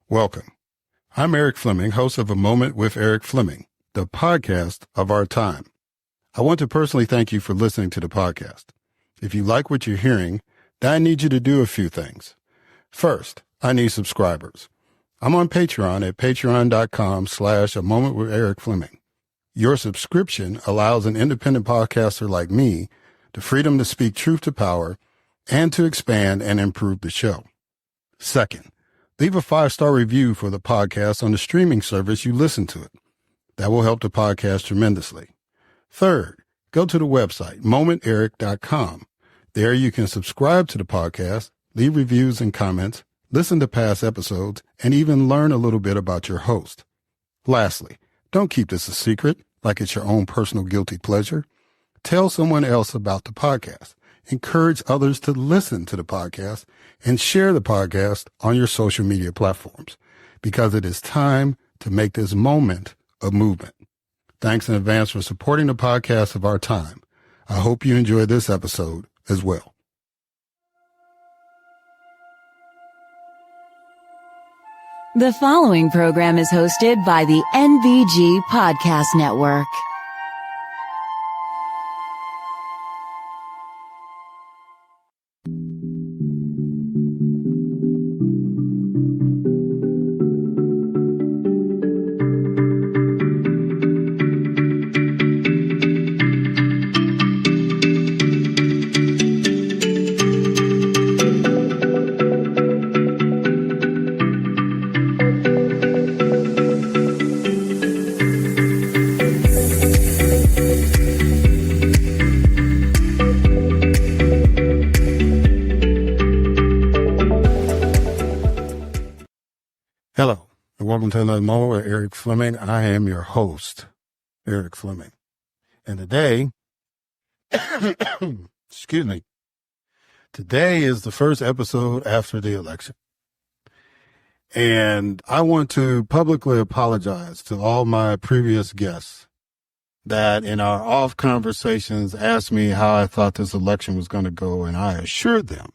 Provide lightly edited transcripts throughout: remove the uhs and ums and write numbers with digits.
Welcome. I'm Eric Fleming, host of A Moment with Eric Fleming, the podcast of our time. I want to personally thank you for listening to the podcast. If you like what you're hearing, then I need you to do a few things. First, I need subscribers. I'm on Patreon at patreon.com/A Moment with Eric Fleming. Your subscription allows an independent podcaster like me the freedom to speak truth to power and to expand and improve the show. Second, leave a 5-star review for the podcast on the streaming service you listen to it. That will help the podcast tremendously. Third, go to the website, momenteric.com. There you can subscribe to the podcast, leave reviews and comments, listen to past episodes, and even learn a little bit about your host. Lastly, don't keep this a secret like it's your own personal guilty pleasure. Tell someone else about the podcast. Encourage others to listen to the podcast and share the podcast on your social media platforms because it is time to make this moment a movement. Thanks in advance for supporting the podcast of our time. I hope you enjoy this episode as well. The following program is hosted by the NVG Podcast Network. Hello, and welcome to another moment with Eric Fleming. I am your host, Eric Fleming. And today, today is the first episode after the election. And I want to publicly apologize to all my previous guests that in our off conversations asked me how I thought this election was going to go, and I assured them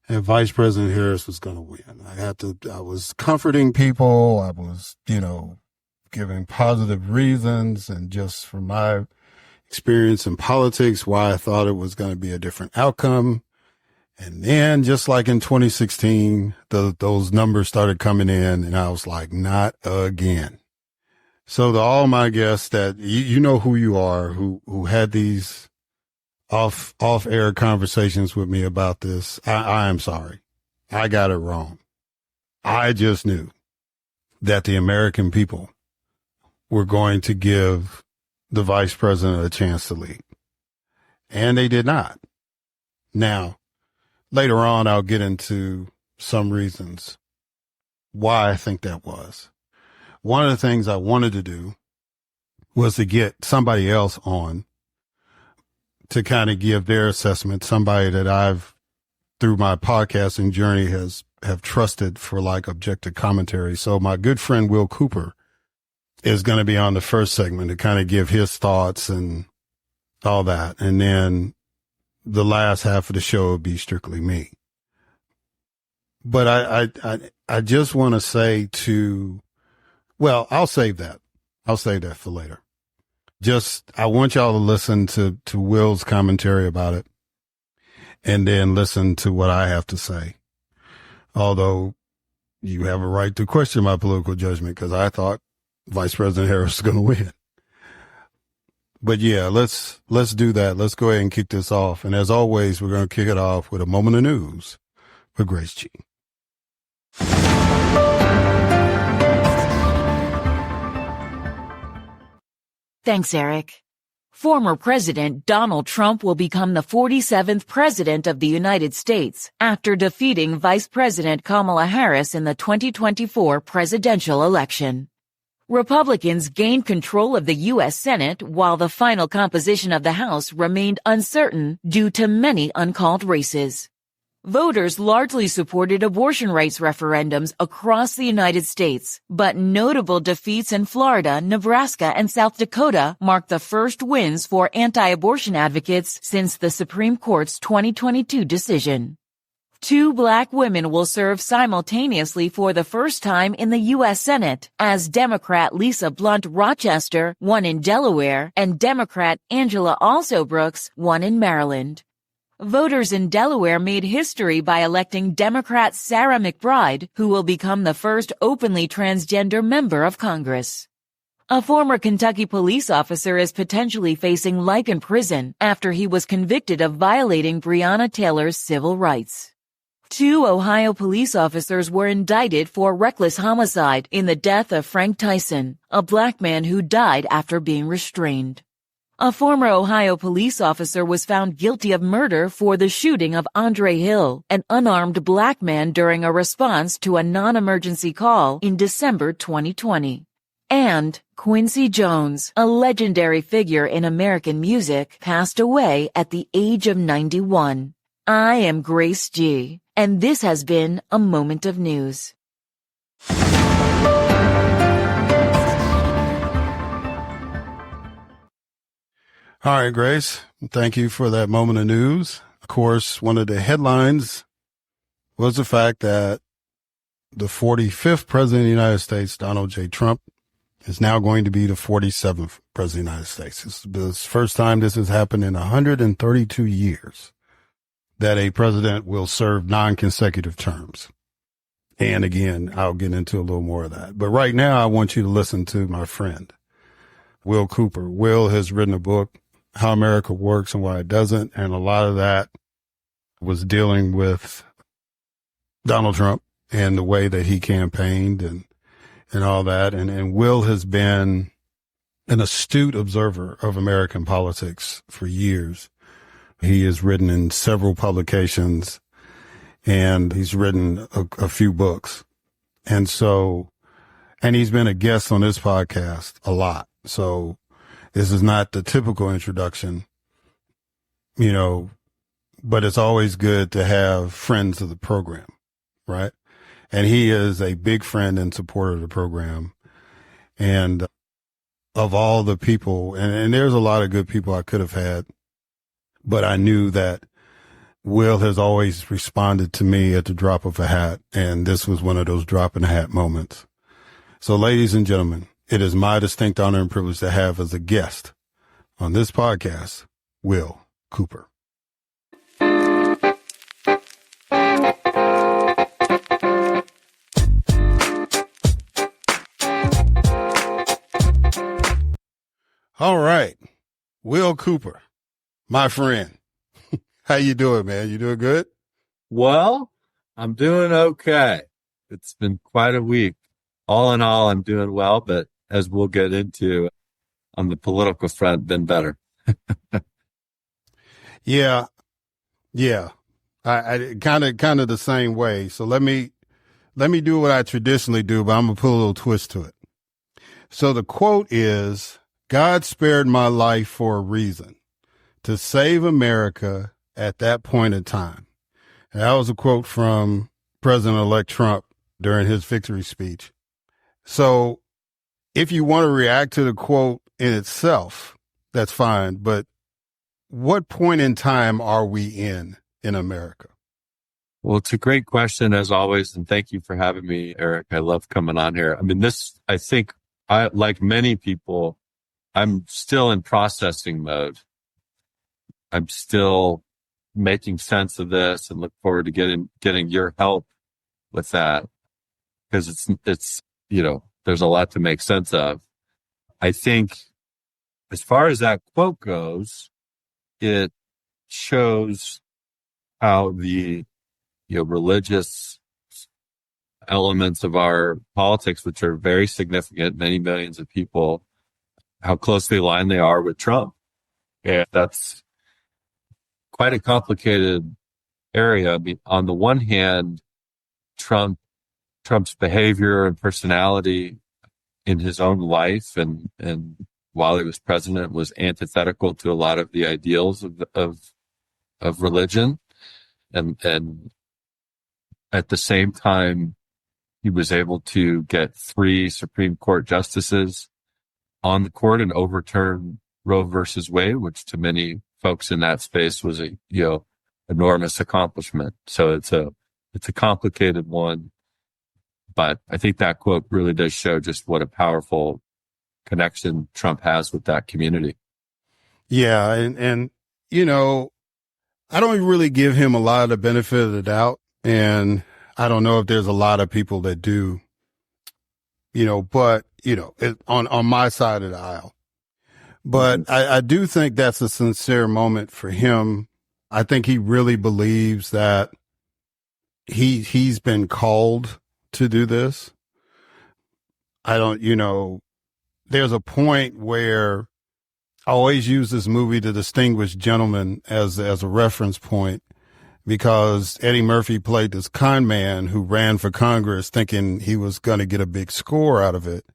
and Vice President Harris was going to win. I was comforting people. I was, giving positive reasons and just from my experience in politics, why I thought it was going to be a different outcome. And then just like in 2016, those numbers started coming in and I was like, not again. So to all my guests that you know who you are, who had these off-air conversations with me about this. I am sorry. I got it wrong. I just knew that the American people were going to give the vice president a chance to lead. And they did not. Now, later on, I'll get into some reasons why I think that was. One of the things I wanted to do was to get somebody else on to kind of give their assessment, somebody that I've, through my podcasting journey, have trusted for like objective commentary. So my good friend Will Cooper is going to be on the first segment to kind of give his thoughts and all that. And then the last half of the show will be strictly me. But I just want to say I'll save that. I'll save that for later. I want y'all to listen to Will's commentary about it and then listen to what I have to say. Although you have a right to question my political judgment because I thought Vice President Harris was going to win. But yeah, let's do that. Let's go ahead and kick this off. And as always, we're going to kick it off with a moment of news with Grace G. Thanks, Eric. Former President Donald Trump will become the 47th President of the United States after defeating Vice President Kamala Harris in the 2024 presidential election. Republicans gained control of the U.S. Senate while the final composition of the House remained uncertain due to many uncalled races. Voters largely supported abortion rights referendums across the United States, but notable defeats in Florida, Nebraska, and South Dakota marked the first wins for anti-abortion advocates since the Supreme Court's 2022 decision. 2 black women will serve simultaneously for the first time in the U.S. Senate, as Democrat Lisa Blunt Rochester won in Delaware and Democrat Angela Also Brooks won in Maryland. Voters in Delaware made history by electing Democrat Sarah McBride, who will become the first openly transgender member of Congress. A former Kentucky police officer is potentially facing life in prison after he was convicted of violating Breonna Taylor's civil rights. 2 Ohio police officers were indicted for reckless homicide in the death of Frank Tyson, a black man who died after being restrained. A former Ohio police officer was found guilty of murder for the shooting of Andre Hill, an unarmed black man during a response to a non-emergency call in December 2020. And Quincy Jones, a legendary figure in American music, passed away at the age of 91. I am Grace G, and this has been A Moment of News. All right, Grace, thank you for that moment of news. Of course, one of the headlines was the fact that the 45th president of the United States, Donald J. Trump, is now going to be the 47th president of the United States. It's the first time this has happened in 132 years that a president will serve non-consecutive terms. And again, I'll get into a little more of that. But right now, I want you to listen to my friend, Will Cooper. Will has written a book, How America Works and Why It Doesn't. And a lot of that was dealing with Donald Trump and the way that he campaigned and all that. And Will has been an astute observer of American politics for years. He has written in several publications and he's written a few books. And he's been a guest on this podcast a lot. So this is not the typical introduction, but it's always good to have friends of the program, right? And he is a big friend and supporter of the program. And of all the people, and there's a lot of good people I could have had, but I knew that Will has always responded to me at the drop of a hat. And this was one of those drop in a hat moments. So ladies and gentlemen, it is my distinct honor and privilege to have as a guest on this podcast, Will Cooper. All right. Will Cooper, my friend. How you doing, man? You doing good? Well, I'm doing okay. It's been quite a week. All in all, I'm doing well, but as we'll get into on the political front, been better. Yeah. I kind of the same way. So let me do what I traditionally do, but I'm going to put a little twist to it. So the quote is, God spared my life for a reason, to save America at that point in time. And that was a quote from President-elect Trump during his victory speech. So if you want to react to the quote in itself, that's fine. But what point in time are we in America? Well, it's a great question as always. And thank you for having me, Eric. I love coming on here. I mean, I think like many people, I'm still in processing mode. I'm still making sense of this and look forward to getting your help with that, because it's there's a lot to make sense of. I think as far as that quote goes, it shows how the religious elements of our politics, which are very significant, many millions of people, how closely aligned they are with Trump. And that's quite a complicated area. I mean, on the one hand, Trump's behavior and personality in his own life and while he was president was antithetical to a lot of the ideals of religion. And at the same time, he was able to get 3 Supreme Court justices on the court and overturn Roe versus Wade, which to many folks in that space was a enormous accomplishment. So it's a complicated one, but I think that quote really does show just what a powerful connection Trump has with that community. Yeah. And, you know, I don't really give him a lot of the benefit of the doubt. And I don't know if there's a lot of people that do, you know, but, you know, on my side of the aisle. But I do think that's a sincere moment for him. I think he really believes that he's been called to do this. I don't, you know, there's a point where I always use this movie, The Distinguished Gentleman, as a reference point, because Eddie Murphy played this con man who ran for Congress thinking he was going to get a big score out of it.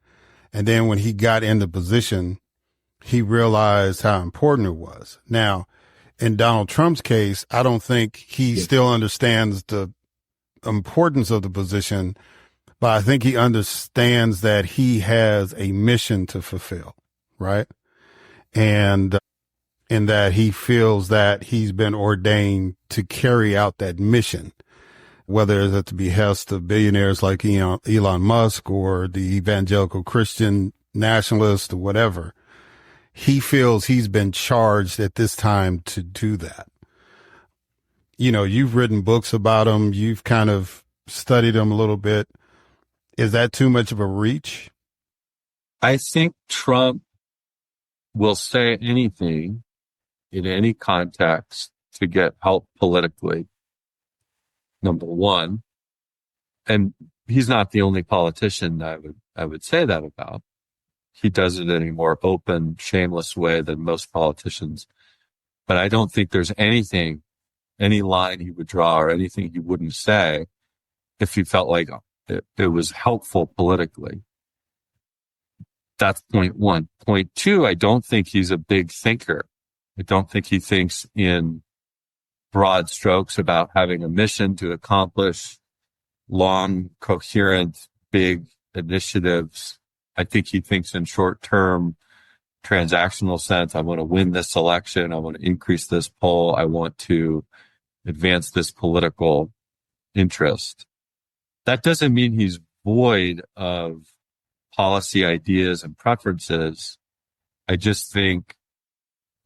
And then when he got into position, he realized how important it was. Now, in Donald Trump's case, I don't think he still understands the importance of the position, but I think he understands that he has a mission to fulfill, right? And in that he feels that he's been ordained to carry out that mission, whether it's at the behest of billionaires like Elon Musk or the evangelical Christian nationalist or whatever. He feels he's been charged at this time to do that. You know, you've written books about him. You've kind of studied him a little bit. Is that too much of a reach? I think Trump will say anything in any context to get help politically, number one. And he's not the only politician I would say that about. He does it in a more open, shameless way than most politicians. But I don't think there's anything, any line he would draw or anything he wouldn't say if he felt like it was helpful politically. That's point one. Point two, I don't think he's a big thinker. I don't think he thinks in broad strokes about having a mission to accomplish long, coherent, big initiatives. I think he thinks in short-term transactional sense. I want to win this election. I want to increase this poll. I want to advance this political interest. That doesn't mean he's void of policy ideas and preferences. I just think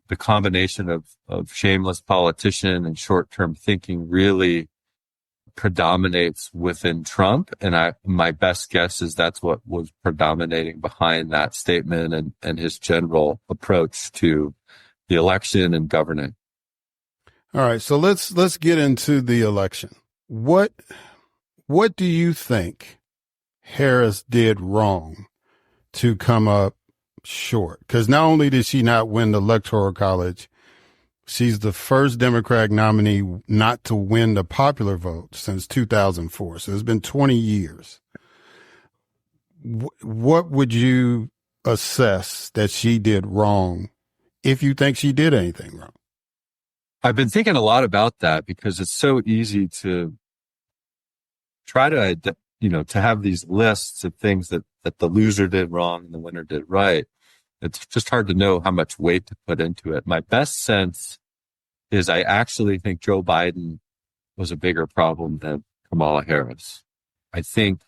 the combination of shameless politician and short-term thinking really predominates within Trump. And my best guess is that's what was predominating behind that statement and his general approach to the election and governing. All right. So let's get into the election. What do you think Harris did wrong to come up short? Because not only did she not win the Electoral College, she's the first Democratic nominee not to win the popular vote since 2004. So it's been 20 years. What would you assess that she did wrong, if you think she did anything wrong? I've been thinking a lot about that because it's so easy to try to, to have these lists of things that the loser did wrong and the winner did right. It's just hard to know how much weight to put into it. My best sense is I actually think Joe Biden was a bigger problem than Kamala Harris. I think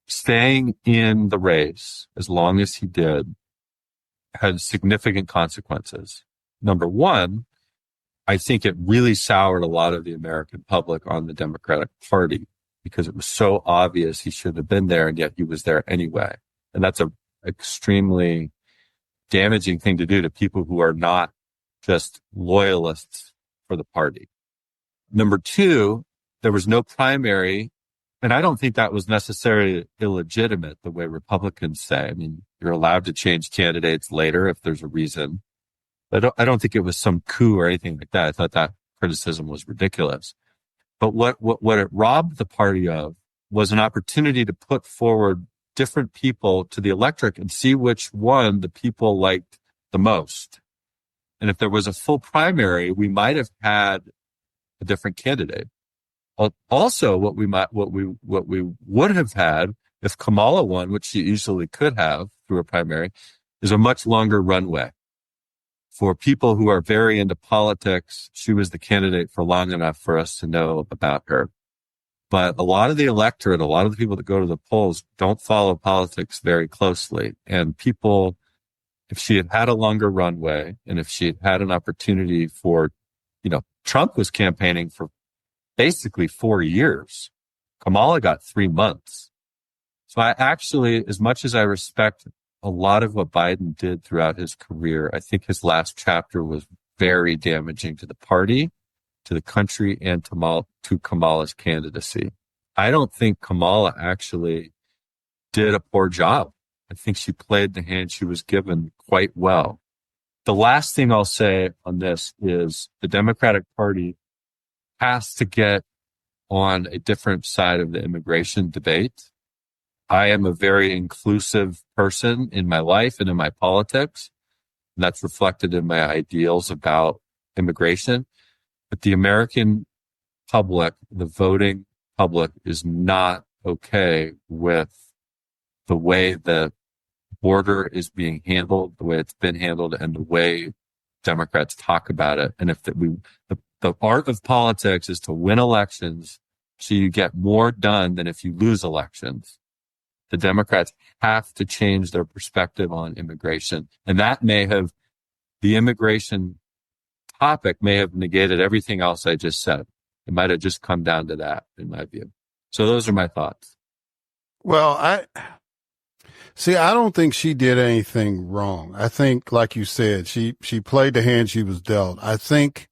staying in the race as long as he did had significant consequences. Number one, I think it really soured a lot of the American public on the Democratic Party because it was so obvious he should have been there, and yet he was there anyway. And that's a extremely damaging thing to do to people who are not just loyalists for the party. Number two, there was no primary, and I don't think that was necessarily illegitimate the way Republicans say. I mean, you're allowed to change candidates later if there's a reason. But I don't think it was some coup or anything like that. I thought that criticism was ridiculous. But what it robbed the party of was an opportunity to put forward different people to the electorate and see which one the people liked the most. And if there was a full primary, we might have had a different candidate. Also, what we would have had if Kamala won, which she easily could have through a primary, is a much longer runway. for people who are very into politics, she was the candidate for long enough for us to know about her. But a lot of the electorate, a lot of the people that go to the polls don't follow politics very closely. And people, if she had had a longer runway and if she had had an opportunity for, Trump was campaigning for basically 4 years. Kamala got 3 months. So I actually, as much as I respect a lot of what Biden did throughout his career, I think his last chapter was very damaging to the party, to the country, and to Kamala's candidacy. I don't think Kamala actually did a poor job. I think she played the hand she was given quite well. The last thing I'll say on this is the Democratic Party has to get on a different side of the immigration debate. I am a very inclusive person in my life and in my politics. And that's reflected in my ideals about immigration. But the American public, the voting public, is not okay with the way the border is being handled, the way it's been handled, and the way Democrats talk about it. And if the art of politics is to win elections so you get more done than if you lose elections, the Democrats have to change their perspective on immigration. And the immigration topic may have negated everything else I just said. It might have just come down to that, in my view. So those are my thoughts. Well, I don't think she did anything wrong. I think, like you said, she played the hand she was dealt. I think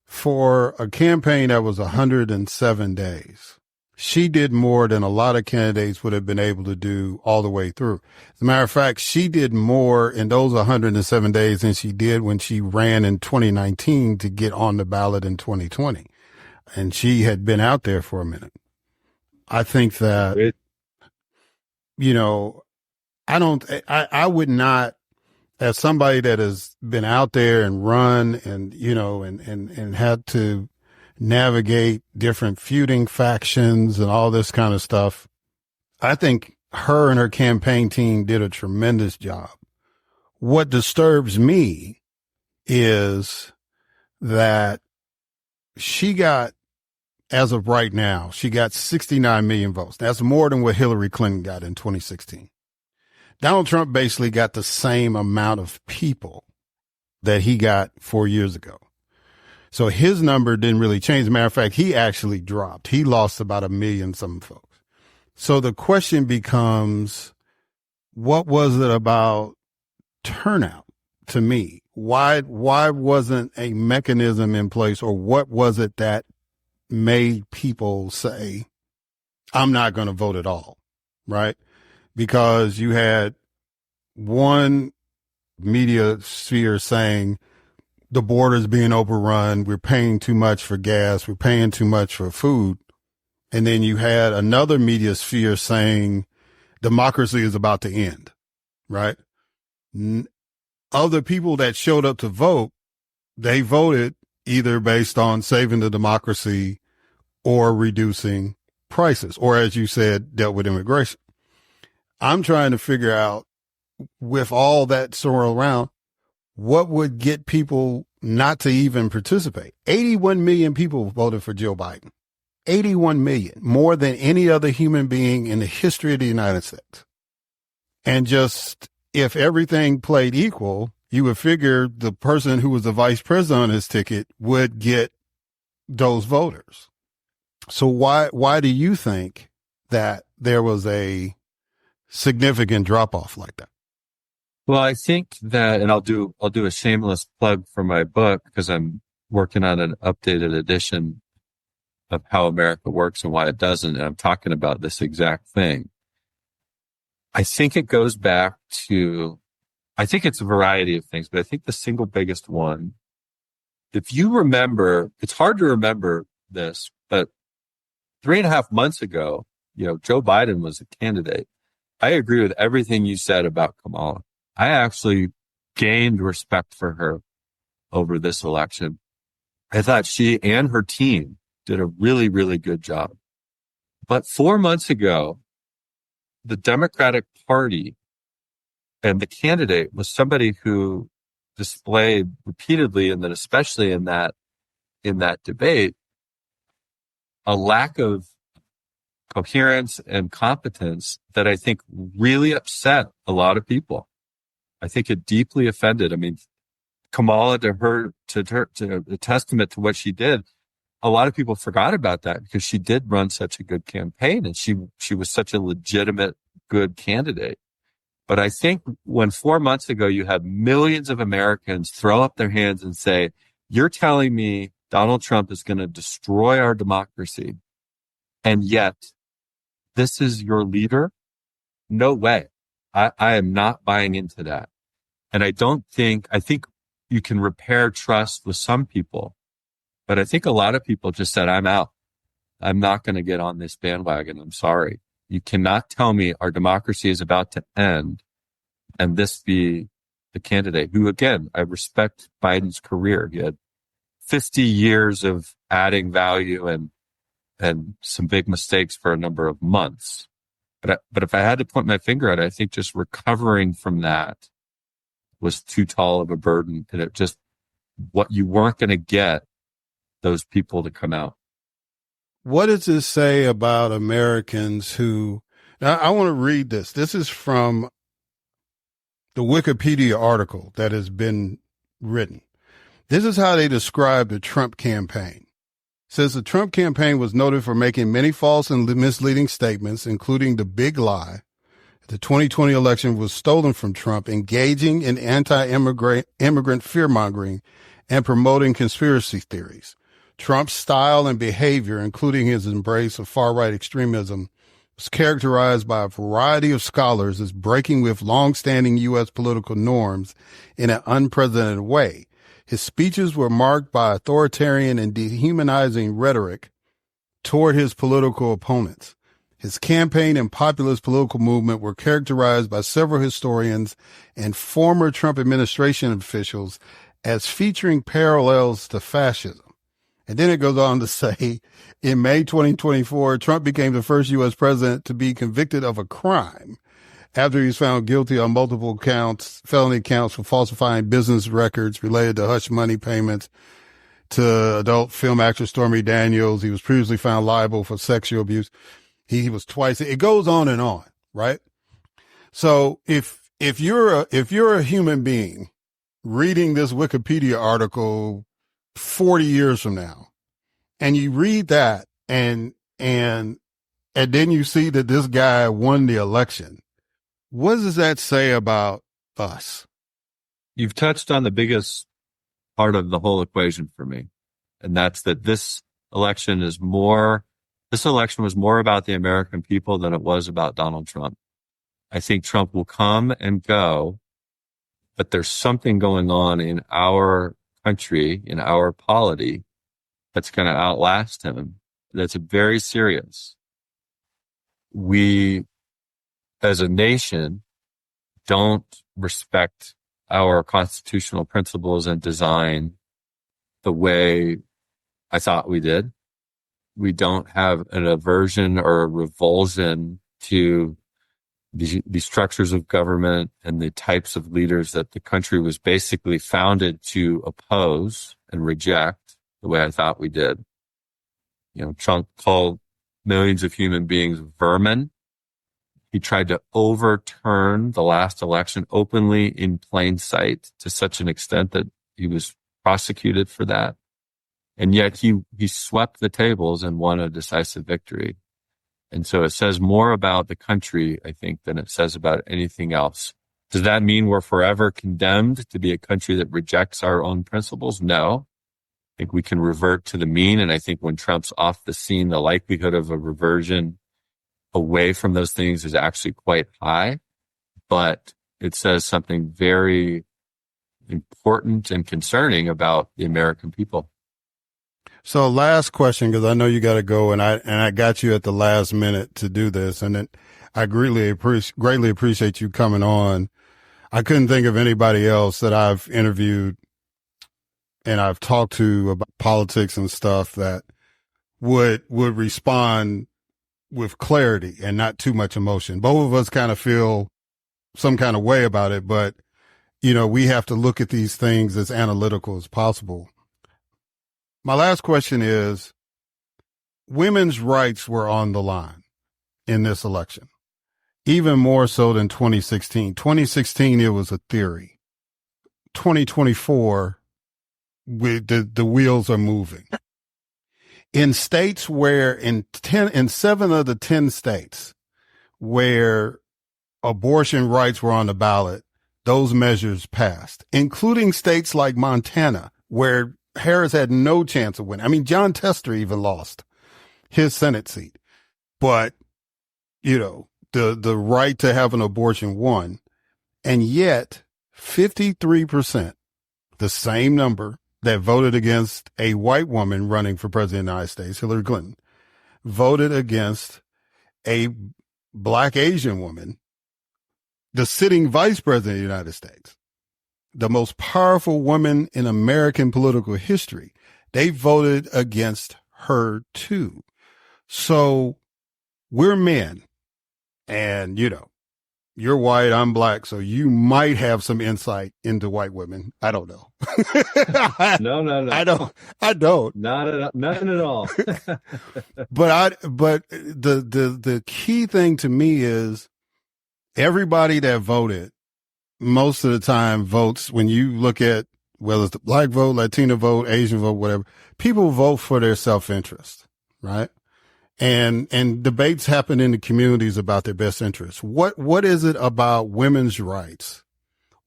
for a campaign that was 107 days, she did more than a lot of candidates would have been able to do all the way through. As a matter of fact, she did more in those 107 days than she did when she ran in 2019 to get on the ballot in 2020. And she had been out there for a minute. I think that, I would not, as somebody that has been out there and run and, and had to navigate different feuding factions and all this kind of stuff. I think her and her campaign team did a tremendous job. What disturbs me is that she got, as of right now, she got 69 million votes. That's more than what Hillary Clinton got in 2016. Donald Trump basically got the same amount of people that he got 4 years ago. So his number didn't really change. As a matter of fact, he actually dropped. He lost about 1 million some folks. So the question becomes, what was it about turnout to me? Why wasn't a mechanism in place, or what was it that made people say, I'm not going to vote at all, right? Because you had one media sphere saying the border's being overrun, we're paying too much for gas, we're paying too much for food. And then you had another media sphere saying democracy is about to end, right? Other people that showed up to vote, they voted either based on saving the democracy or reducing prices, or, as you said, dealt with immigration. I'm trying to figure out, with all that swirl around, what would get people not to even participate. 81 million people voted for Joe Biden. 81 million, more than any other human being in the history of the United States. And just, if everything played equal, you would figure the person who was the vice president on his ticket would get those voters. So why do you think that there was a significant drop off like that? Well, I think that, and I'll do a shameless plug for my book, because I'm working on an updated edition of How America Works and Why It Doesn't. And I'm talking about this exact thing. I think it goes back to, I think it's a variety of things, but I think the single biggest one, if you remember, it's hard to remember this, but 3.5 months ago, Joe Biden was a candidate. I agree with everything you said about Kamala. I actually gained respect for her over this election. I thought she and her team did a really, really good job. But 4 months ago, the Democratic Party and the candidate was somebody who displayed repeatedly, and then especially in that debate, a lack of coherence and competence that I think really upset a lot of people. I think it deeply offended. I mean, Kamala, to a testament to what she did, a lot of people forgot about that because she did run such a good campaign and she was such a legitimate, good candidate. But I think when 4 months ago you had millions of Americans throw up their hands and say, you're telling me Donald Trump is going to destroy our democracy, and yet this is your leader? No way. I am not buying into that. And I think you can repair trust with some people, but I think a lot of people just said, I'm out. I'm not going to get on this bandwagon. I'm sorry. You cannot tell me our democracy is about to end and this be the candidate who, again, I respect Biden's career. He had 50 years of adding value and some big mistakes for a number of months. But if I had to point my finger at it, I think just recovering from that was too tall of a burden. And it just, what you weren't going to get those people to come out. What does this say about Americans who, now I want to read this. This is from the Wikipedia article that has been written. This is how they describe the Trump campaign. It says the Trump campaign was noted for making many false and misleading statements, including the big lie. The 2020 election was stolen from Trump, engaging in anti-immigrant fear-mongering and promoting conspiracy theories. Trump's style and behavior, including his embrace of far-right extremism, was characterized by a variety of scholars as breaking with long-standing U.S. political norms in an unprecedented way. His speeches were marked by authoritarian and dehumanizing rhetoric toward his political opponents. His campaign and populist political movement were characterized by several historians and former Trump administration officials as featuring parallels to fascism. And then it goes on to say, in May 2024, Trump became the first U.S. president to be convicted of a crime after he was found guilty on multiple felony counts for falsifying business records related to hush money payments to adult film actress Stormy Daniels. He was previously found liable for sexual abuse. He was twice. It goes on, right? So if you're a human being reading this Wikipedia article 40 years from now, and you read that and then you see that this guy won the election, what does that say about us? You've touched on the biggest part of the whole equation for me. And that's that this election was more about the American people than it was about Donald Trump. I think Trump will come and go, but there's something going on in our country, in our polity, that's going to outlast him. That's very serious. We, as a nation, don't respect our constitutional principles and design the way I thought we did. We don't have an aversion or a revulsion to the structures of government and the types of leaders that the country was basically founded to oppose and reject the way I thought we did. You know, Trump called millions of human beings vermin. He tried to overturn the last election openly in plain sight to such an extent that he was prosecuted for that. And yet he swept the tables and won a decisive victory. And so it says more about the country, I think, than it says about anything else. Does that mean we're forever condemned to be a country that rejects our own principles? No. I think we can revert to the mean. And I think when Trump's off the scene, the likelihood of a reversion away from those things is actually quite high. But it says something very important and concerning about the American people. So last question, because I know you got to go, and I got you at the last minute to do this, and I greatly appreciate you coming on. I couldn't think of anybody else that I've interviewed and I've talked to about politics and stuff that would respond with clarity and not too much emotion. Both of us kind of feel some kind of way about it, but we have to look at these things as analytical as possible. My last question is, women's rights were on the line in this election, even more so than 2016. 2016, it was a theory. 2024, the wheels are moving. In states where in 7 of the 10 states where abortion rights were on the ballot, those measures passed, including states like Montana, where Harris had no chance of winning. I mean, John Tester even lost his Senate seat, but the right to have an abortion won. And yet 53%, the same number that voted against a white woman running for president of the United States, Hillary Clinton, voted against a Black Asian woman, the sitting vice president of the United States, the most powerful woman in American political history. They voted against her too. So we're men, and you're white, I'm Black, so you might have some insight into white women. I don't know. No. I don't. Nothing at all. But the key thing to me is everybody that voted most of the time votes, when you look at whether it's the Black vote, Latino vote, Asian vote, whatever, people vote for their self-interest, right? And debates happen in the communities about their best interests. What is it about women's rights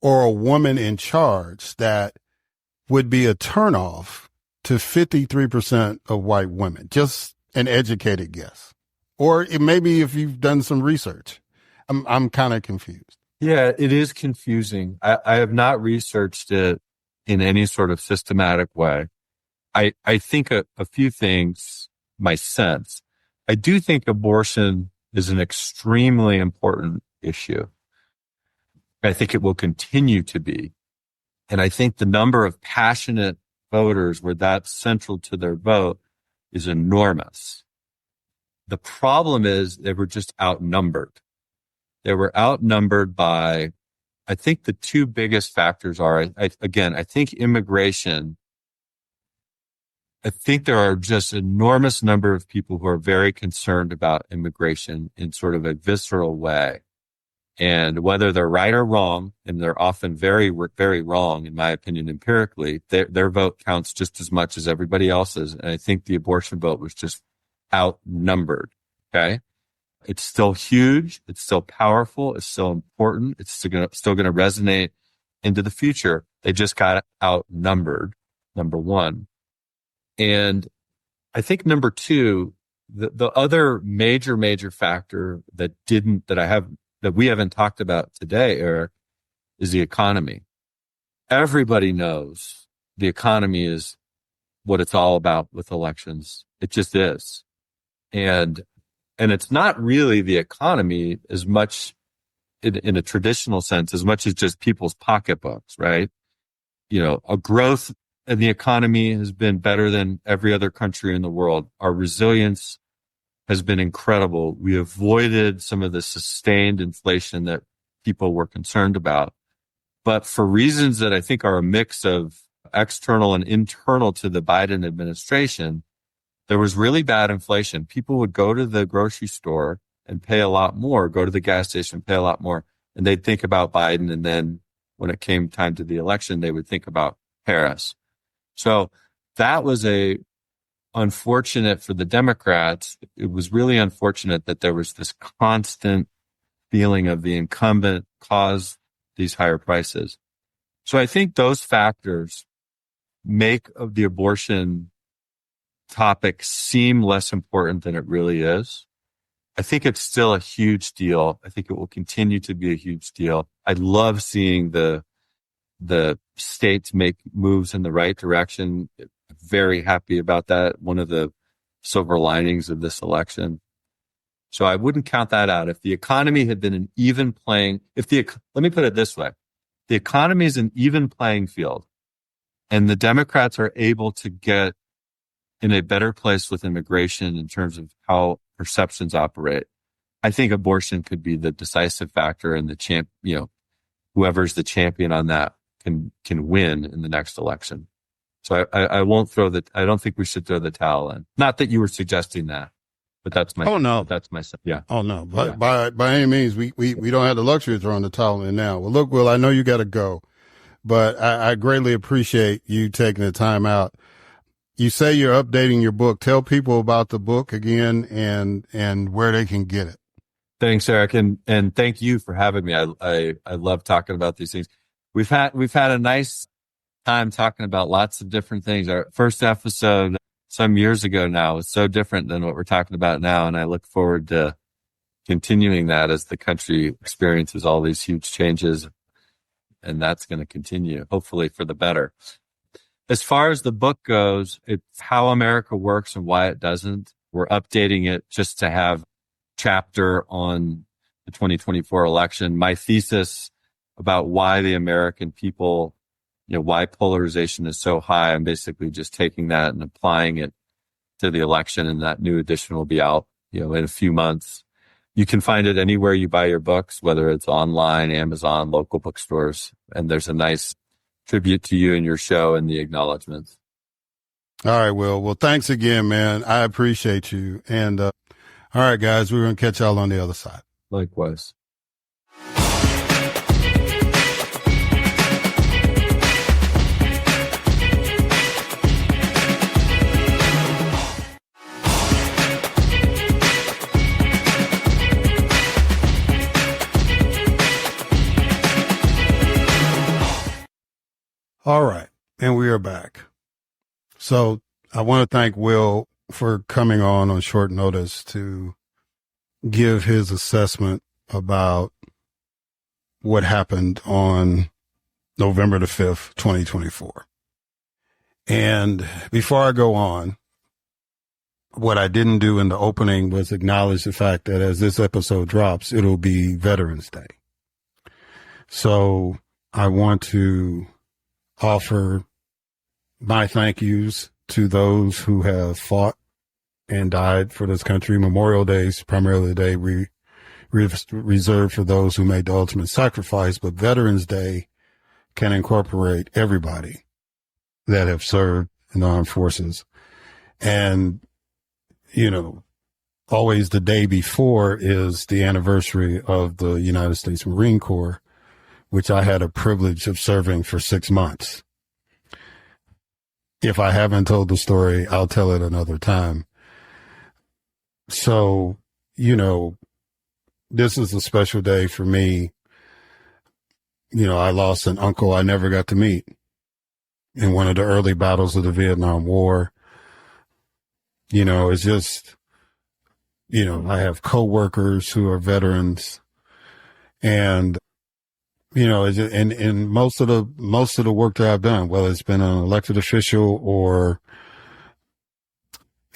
or a woman in charge that would be a turnoff to 53% of white women? Just an educated guess. Or maybe if you've done some research. I'm kind of confused. Yeah, it is confusing. I have not researched it in any sort of systematic way. I think a few things, my sense. I do think abortion is an extremely important issue. I think it will continue to be. And I think the number of passionate voters where that's central to their vote is enormous. The problem is they were just outnumbered. They were outnumbered by, I think the two biggest factors are, I think immigration. I think there are just enormous number of people who are very concerned about immigration in sort of a visceral way. And whether they're right or wrong, and they're often very, very wrong, in my opinion, empirically, their vote counts just as much as everybody else's. And I think the abortion vote was just outnumbered. Okay. It's still huge. It's still powerful. It's still important. It's still going to resonate into the future. They just got outnumbered, number one. And I think number two, the other major factor that we haven't talked about today, Eric, is the economy. Everybody knows the economy is what it's all about with elections. It just is. And it's not really the economy as much in a traditional sense, as much as just people's pocketbooks, right? A growth in the economy has been better than every other country in the world. Our resilience has been incredible. We avoided some of the sustained inflation that people were concerned about. But for reasons that I think are a mix of external and internal to the Biden administration, there was really bad inflation. People would go to the grocery store and pay a lot more, go to the gas station, pay a lot more, and they'd think about Biden. And then when it came time to the election, they would think about Harris. So that was unfortunate for the Democrats. It was really unfortunate that there was this constant feeling of the incumbent caused these higher prices. So I think those factors make of the abortion topic seem less important than it really is. I think it's still a huge deal. I think it will continue to be a huge deal. I love seeing the states make moves in the right direction. Very happy about that. One of the silver linings of this election. So I wouldn't count that out. If the economy had been an even playing, let me put it this way. The economy is an even playing field and the Democrats are able to get in a better place with immigration in terms of how perceptions operate. I think abortion could be the decisive factor and whoever's the champion on that can win in the next election. So I won't I don't think we should throw the towel in. Not that you were suggesting that, but that's my, Oh, no. that's my, yeah. Oh, no. By any means, we don't have the luxury of throwing the towel in now. Well, look, Will, I know you got to go, but I greatly appreciate you taking the time out. You say you're updating your book. Tell people about the book again and where they can get it. Thanks, Eric. And thank you for having me. I love talking about these things. We've had a nice time talking about lots of different things. Our first episode some years ago now was so different than what we're talking about now. And I look forward to continuing that as the country experiences all these huge changes. And that's going to continue, hopefully for the better. As far as the book goes, it's how America works and why it doesn't. We're updating it just to have chapter on the 2024 election. My thesis about why the American people, why polarization is so high. I'm basically just taking that and applying it to the election, and that new edition will be out, in a few months. You can find it anywhere you buy your books, whether it's online, Amazon, local bookstores, and there's a nice tribute to you and your show and the acknowledgments. All right, Will. Well, thanks again, man. I appreciate you. And all right, guys, we're going to catch y'all on the other side. Likewise. All right. And we are back. So I want to thank Will for coming on short notice to give his assessment about what happened on November the 5th, 2024. And before I go on, what I didn't do in the opening was acknowledge the fact that as this episode drops, it'll be Veterans Day. So I want to offer my thank yous to those who have fought and died for this country. Memorial Day is primarily the day we reserved for those who made the ultimate sacrifice, but Veterans Day can incorporate everybody that have served in the armed forces. And, always the day before is the anniversary of the United States Marine Corps, which I had a privilege of serving for 6 months. If I haven't told the story, I'll tell it another time. So, this is a special day for me. I lost an uncle I never got to meet in one of the early battles of the Vietnam War. It's just, I have coworkers who are veterans, and and most of the work that I've done, whether it's been an elected official or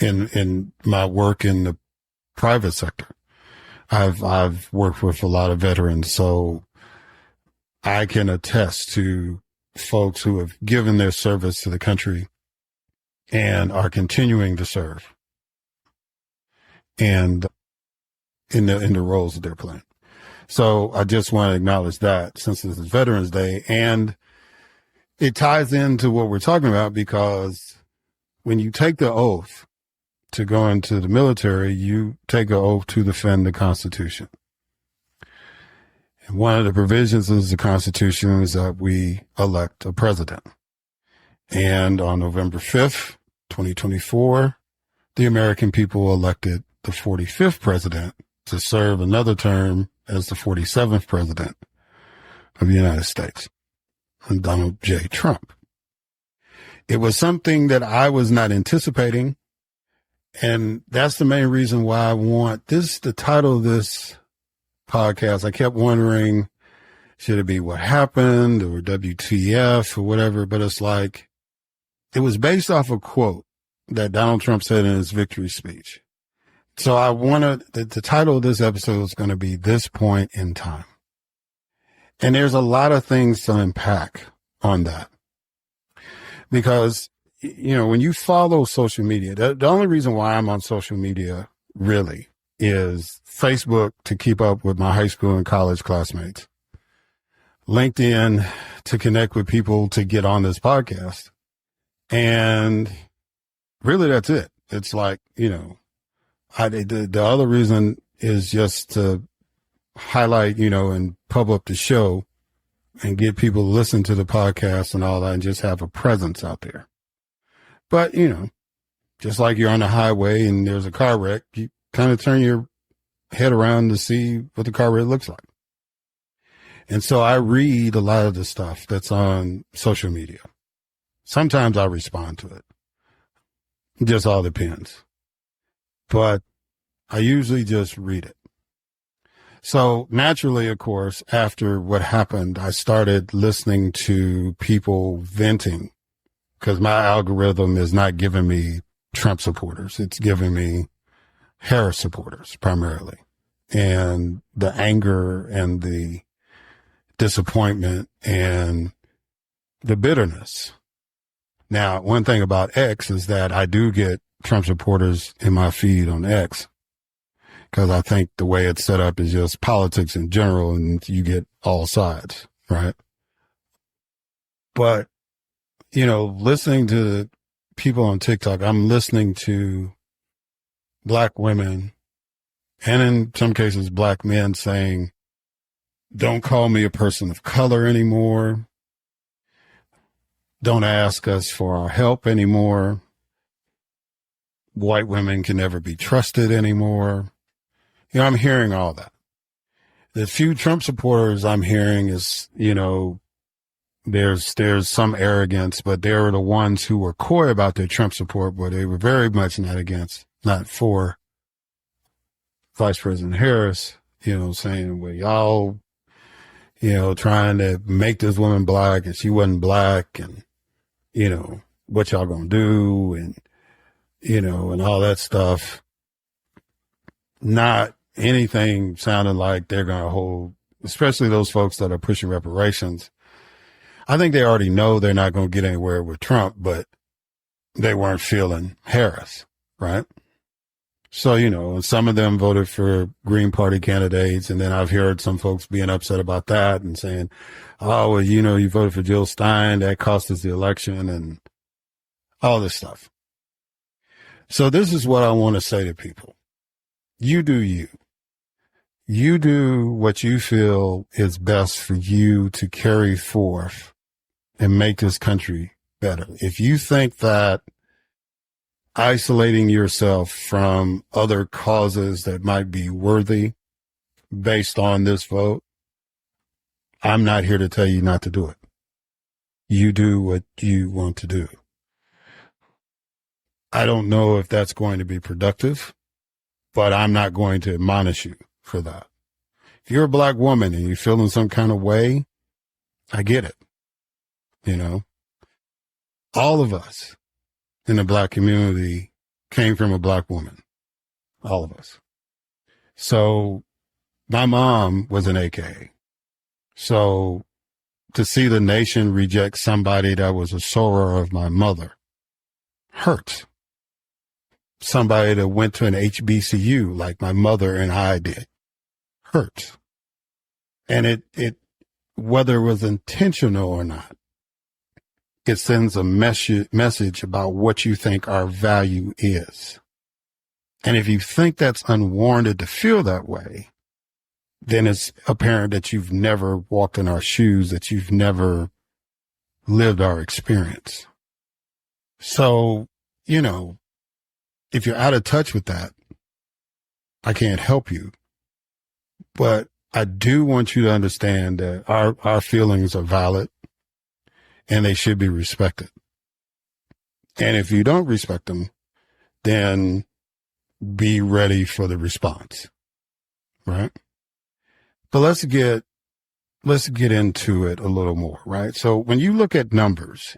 in my work in the private sector, I've worked with a lot of veterans, so I can attest to folks who have given their service to the country and are continuing to serve, and in the roles that they're playing. So I just want to acknowledge that since this is Veterans Day, and it ties into what we're talking about, because when you take the oath to go into the military, you take an oath to defend the Constitution. And one of the provisions of the Constitution is that we elect a president. And on November 5th, 2024, the American people elected the 45th president to serve another term as the 47th president of the United States, Donald J. Trump. It was something that I was not anticipating, and that's the main reason why I want the title of this podcast. I kept wondering, should it be What Happened or WTF or whatever, but it's like, it was based off a quote that Donald Trump said in his victory speech. So I the title of this episode is going to be This Point in Time. And there's a lot of things to unpack on that. Because, when you follow social media, the only reason why I'm on social media really is Facebook to keep up with my high school and college classmates. LinkedIn to connect with people to get on this podcast. And really, that's it. It's like, the other reason is just to highlight, and pub up the show and get people to listen to the podcast and all that and just have a presence out there. But, just like you're on the highway and there's a car wreck, you kind of turn your head around to see what the car wreck looks like. And so I read a lot of the stuff that's on social media. Sometimes I respond to it. It just all depends. But I usually just read it. So naturally, of course, after what happened, I started listening to people venting because my algorithm is not giving me Trump supporters. It's giving me Harris supporters primarily. And the anger and the disappointment and the bitterness. Now, one thing about X is that I do get Trump supporters in my feed on X because I think the way it's set up is just politics in general and you get all sides, right? But, listening to people on TikTok, I'm listening to Black women and in some cases Black men saying, don't call me a person of color anymore. Don't ask us for our help anymore. White women can never be trusted anymore. I'm hearing all that. The few Trump supporters I'm hearing is, there's some arrogance, but they were the ones who were coy about their Trump support, but they were very much not for Vice President Harris, saying, well, y'all, trying to make this woman black and she wasn't black and, what y'all gonna do and, and all that stuff. Not anything sounding like they're going to hold, especially those folks that are pushing reparations. I think they already know they're not going to get anywhere with Trump, but they weren't feeling Harris, right? So, and some of them voted for Green Party candidates. And then I've heard some folks being upset about that and saying, oh, well, you voted for Jill Stein. That cost us the election and all this stuff. So this is what I want to say to people. You do you. You do what you feel is best for you to carry forth and make this country better. If you think that isolating yourself from other causes that might be worthy based on this vote, I'm not here to tell you not to do it. You do what you want to do. I don't know if that's going to be productive, but I'm not going to admonish you for that. If you're a Black woman and you're feeling some kind of way, I get it. All of us in the Black community came from a Black woman. All of us. So my mom was an AKA. So to see the nation reject somebody that was a soror of my mother hurts. Somebody that went to an HBCU like my mother and I did hurts. And it whether it was intentional or not, it sends a message about what you think our value is. And if you think that's unwarranted to feel that way, then it's apparent that you've never walked in our shoes, that you've never lived our experience. So, if you're out of touch with that, I can't help you. But I do want you to understand that our feelings are valid and they should be respected. And if you don't respect them, then be ready for the response, right? But let's get into it a little more, right? So when you look at numbers,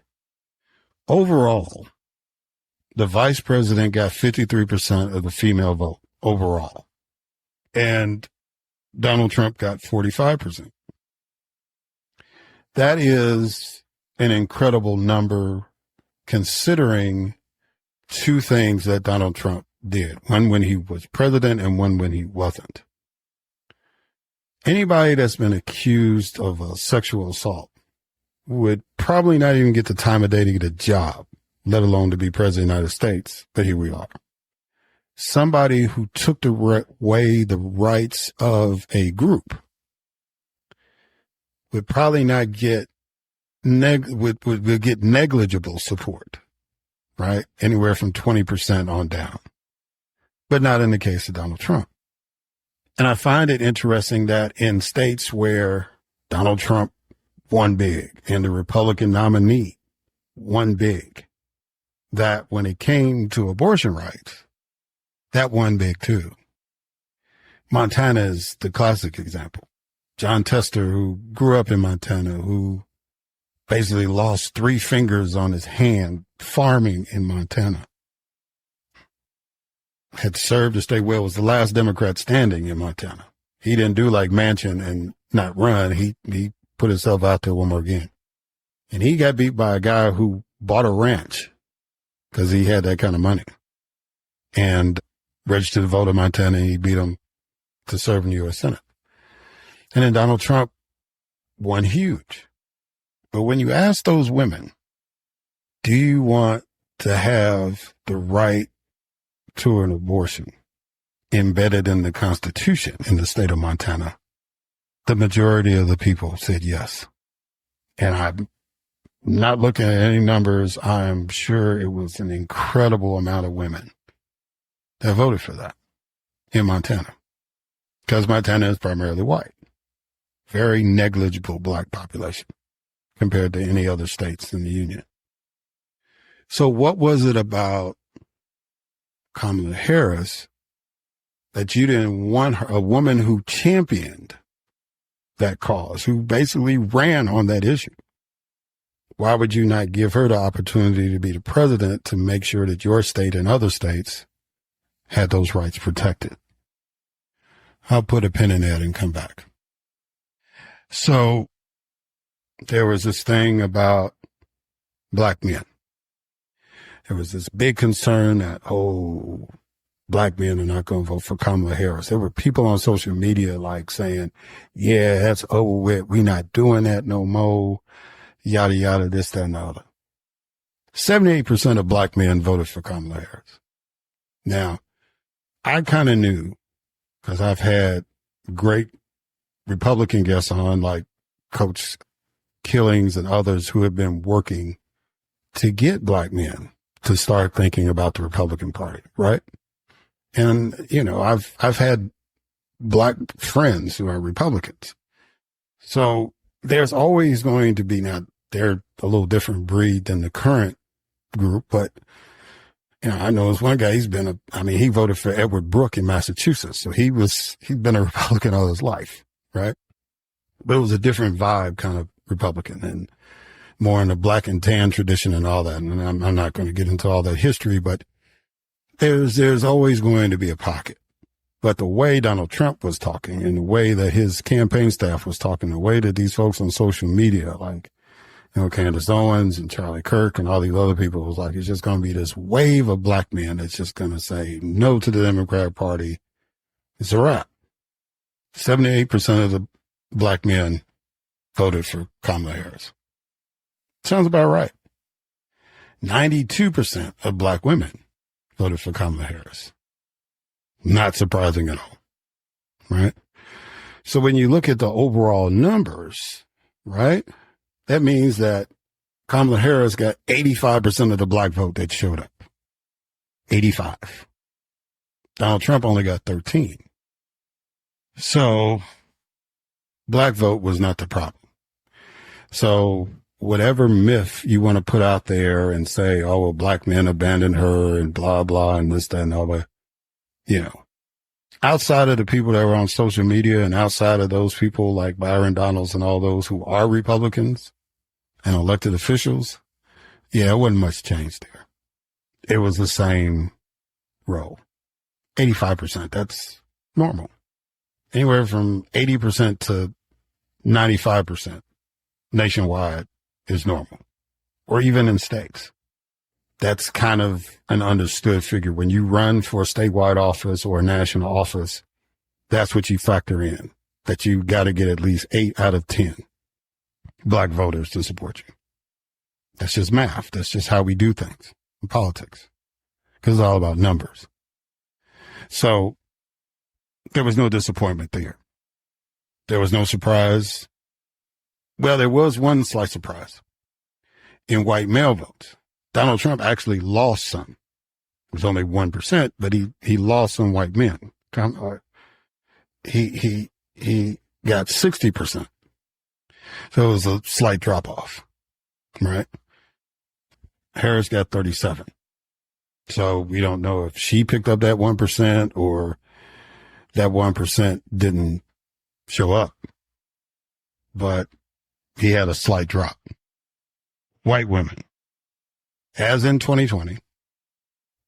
overall, the vice president got 53% of the female vote overall. And Donald Trump got 45%. That is an incredible number considering two things that Donald Trump did. One when he was president and one when he wasn't. Anybody that's been accused of a sexual assault would probably not even get the time of day to get a job, let alone to be president of the United States. But here we are. Somebody who took away the rights of a group would probably not get would get negligible support, right? Anywhere from 20% on down, but not in the case of Donald Trump. And I find it interesting that in states where Donald Trump won big and the Republican nominee won big, that when it came to abortion rights, that won big too. Montana is the classic example. John Tester, who grew up in Montana, who basically lost 3 fingers on his hand farming in Montana, had served the state well, was the last Democrat standing in Montana. He didn't do like Manchin and not run. He put himself out there one more again. And he got beat by a guy who bought a ranch because he had that kind of money and registered to vote in Montana, and he beat him to serve in the U.S. Senate. And then Donald Trump won huge. But when you ask those women, do you want to have the right to an abortion embedded in the Constitution in the state of Montana, the majority of the people said yes. And I'm not looking at any numbers. I'm sure it was an incredible amount of women that voted for that in Montana, because Montana is primarily white, very negligible black population compared to any other states in the union. So what was it about Kamala Harris that you didn't want her, a woman who championed that cause, who basically ran on that issue? Why would you not give her the opportunity to be the president to make sure that your state and other states had those rights protected? I'll put a pin in that and come back. So there was this thing about black men. There was this big concern that, black men are not going to vote for Kamala Harris. There were people on social media like saying, yeah, that's over with. We're not doing that no more. Yada, yada, this, that, and the other. 78% of black men voted for Kamala Harris. Now, I kind of knew, because I've had great Republican guests on, like Coach Killings and others who have been working to get black men to start thinking about the Republican Party, right? And, you know, I've had black friends who are Republicans. So there's always going to be, now they're a little different breed than the current group, but, you know, I know there's one guy, he voted for Edward Brooke in Massachusetts. So he's been a Republican all his life, right? But it was a different vibe kind of Republican and more in the black and tan tradition and all that. And I'm not going to get into all that history, but there's always going to be a pocket. But the way Donald Trump was talking and the way that his campaign staff was talking, the way that these folks on social media, like, you know, Candace Owens and Charlie Kirk and all these other people, was like, it's just going to be this wave of black men that's just going to say no to the Democratic Party. It's a wrap. 78% of the black men voted for Kamala Harris. Sounds about right. 92% of black women voted for Kamala Harris. Not surprising at all, right? So when you look at the overall numbers, right, that means that Kamala Harris got 85% of the black vote that showed up. 85. Donald Trump only got 13. So black vote was not the problem. So whatever myth you want to put out there and say, oh, well, black men abandoned her and blah, blah, and this, that, and all that, you know, outside of the people that were on social media and outside of those people like Byron Donalds and all those who are Republicans and elected officials, yeah, it wasn't much change there. It was the same role. 85%, that's normal. Anywhere from 80% to 95% nationwide is normal, or even in states. That's kind of an understood figure. When you run for a statewide office or a national office, that's what you factor in. that you got to get at least 8 out of 10 black voters to support you. That's just math. That's just how we do things in politics, because it's all about numbers. So there was no disappointment there. There was no surprise. Well, there was one slight surprise in white male votes. Donald Trump actually lost some. It was only 1%, but he lost some white men. He got 60%. So it was a slight drop off, right? Harris got 37. So we don't know if she picked up that 1% or that 1% didn't show up, but he had a slight drop. White women, as in 2020,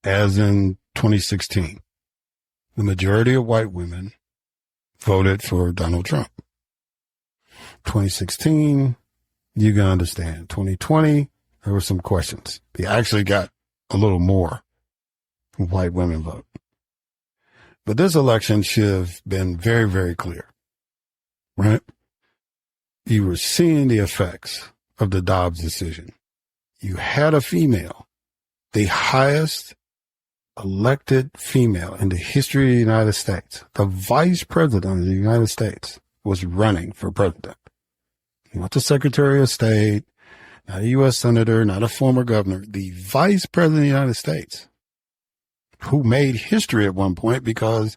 as in 2016, the majority of white women voted for Donald Trump. 2016, you can understand. 2020, there were some questions. He actually got a little more white women vote. But this election should have been very, very clear, right? You were seeing the effects of the Dobbs decision. You had a female, the highest elected female in the history of the United States, the vice president of the United States, was running for president. Not the Secretary of State, not a U.S. Senator, not a former governor, the vice president of the United States, who made history at one point because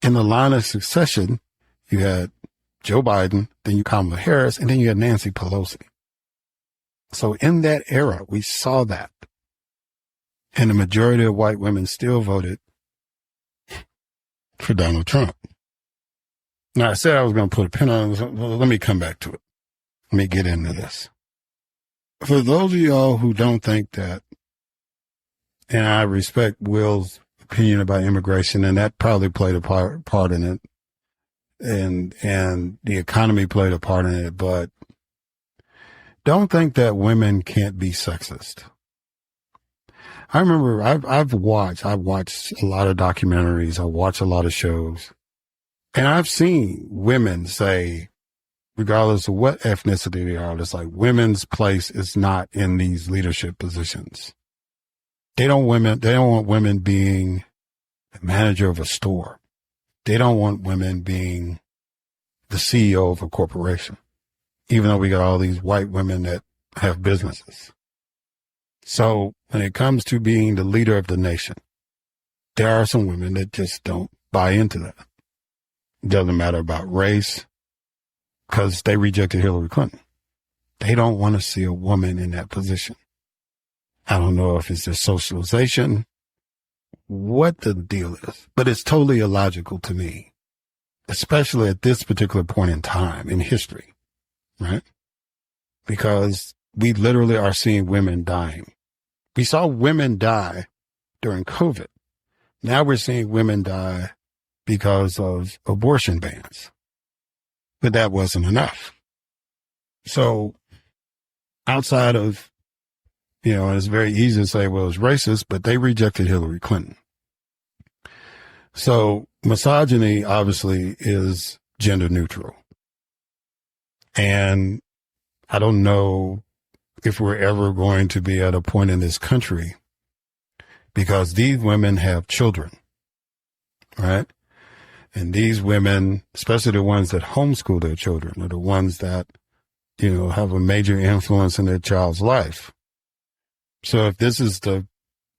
in the line of succession, you had Joe Biden, then you Kamala Harris, and then you had Nancy Pelosi. So in that era, we saw that. And the majority of white women still voted for Donald Trump. Now, I said I was going to put a pin on it. Let me come back to it. Let me get into this. For those of y'all who don't think that, and I respect Will's opinion about immigration, and that probably played a part in it, and the economy played a part in it, but don't think that women can't be sexist. I remember I've watched a lot of documentaries. I watch a lot of shows, and I've seen women say, regardless of what ethnicity they are, it's like women's place is not in these leadership positions. They don't want women being the manager of a store. They don't want women being the CEO of a corporation, even though we got all these white women that have businesses. So when it comes to being the leader of the nation, there are some women that just don't buy into that. It doesn't matter about race, because they rejected Hillary Clinton. They don't want to see a woman in that position. I don't know if it's their socialization, what the deal is, but it's totally illogical to me, especially at this particular point in time in history, right? Because we literally are seeing women dying. We saw women die during COVID. Now we're seeing women die because of abortion bans. But that wasn't enough. So outside of, it's very easy to say, well, it's racist, but they rejected Hillary Clinton. So misogyny obviously is gender neutral. And I don't know if we're ever going to be at a point in this country, because these women have children, right? And these women, especially the ones that homeschool their children, are the ones that, have a major influence in their child's life. So if this is the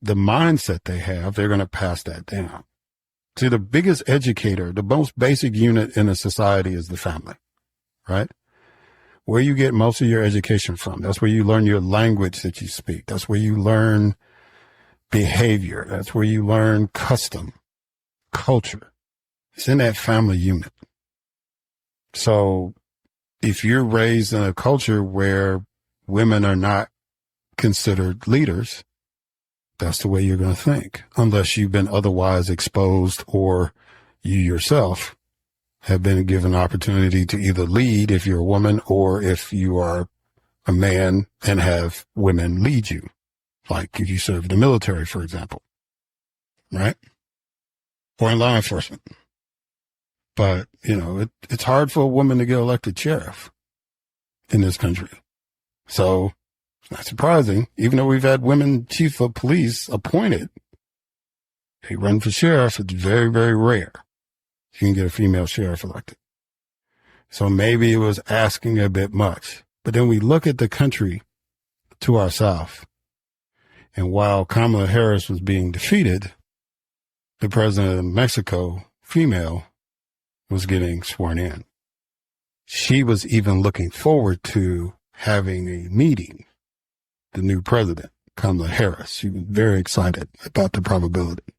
mindset they have, they're going to pass that down. See, the biggest educator, the most basic unit in a society is the family, right? Where you get most of your education from. That's where you learn your language that you speak. That's where you learn behavior. That's where you learn custom, culture. It's in that family unit. So if you're raised in a culture where women are not considered leaders, that's the way you're going to think, unless you've been otherwise exposed or you yourself have been given opportunity to either lead if you're a woman or if you are a man and have women lead you. Like if you serve in the military, for example, right? Or in law enforcement. But, it's hard for a woman to get elected sheriff in this country. So it's not surprising, even though we've had women chief of police appointed, they run for sheriff. It's very, very rare you can get a female sheriff elected. So maybe it was asking a bit much. But then we look at the country to our south. And while Kamala Harris was being defeated, the president of Mexico, female, was getting sworn in. She was even looking forward to having a meeting, the new president, Kamala Harris. She was very excited about the probability.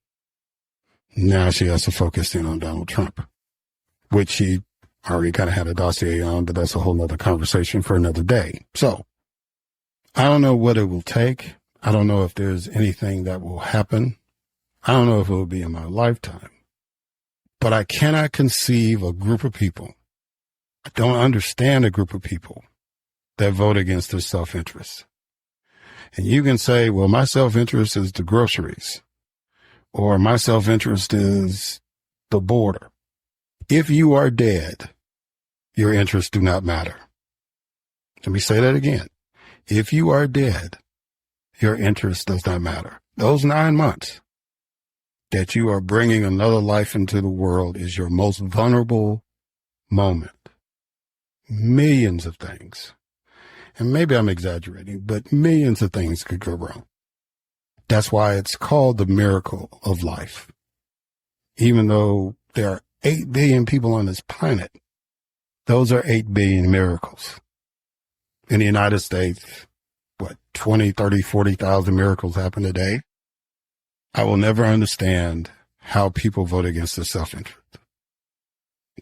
Now she has to focus in on Donald Trump, which she already kind of had a dossier on, but that's a whole nother conversation for another day. So I don't know what it will take. I don't know if there's anything that will happen. I don't know if it will be in my lifetime. But I cannot conceive a group of people. I don't understand a group of people that vote against their self-interest. And you can say, well, my self-interest is the groceries, or my self-interest is the border. If you are dead, your interests do not matter. Let me say that again. If you are dead, your interest does not matter. Those 9 months that you are bringing another life into the world is your most vulnerable moment. Millions of things, and maybe I'm exaggerating, but millions of things could go wrong. That's why it's called the miracle of life. Even though there are 8 billion people on this planet, those are 8 billion miracles. In the United States, 20, 30, 40,000 miracles happen a day? I will never understand how people vote against their self-interest.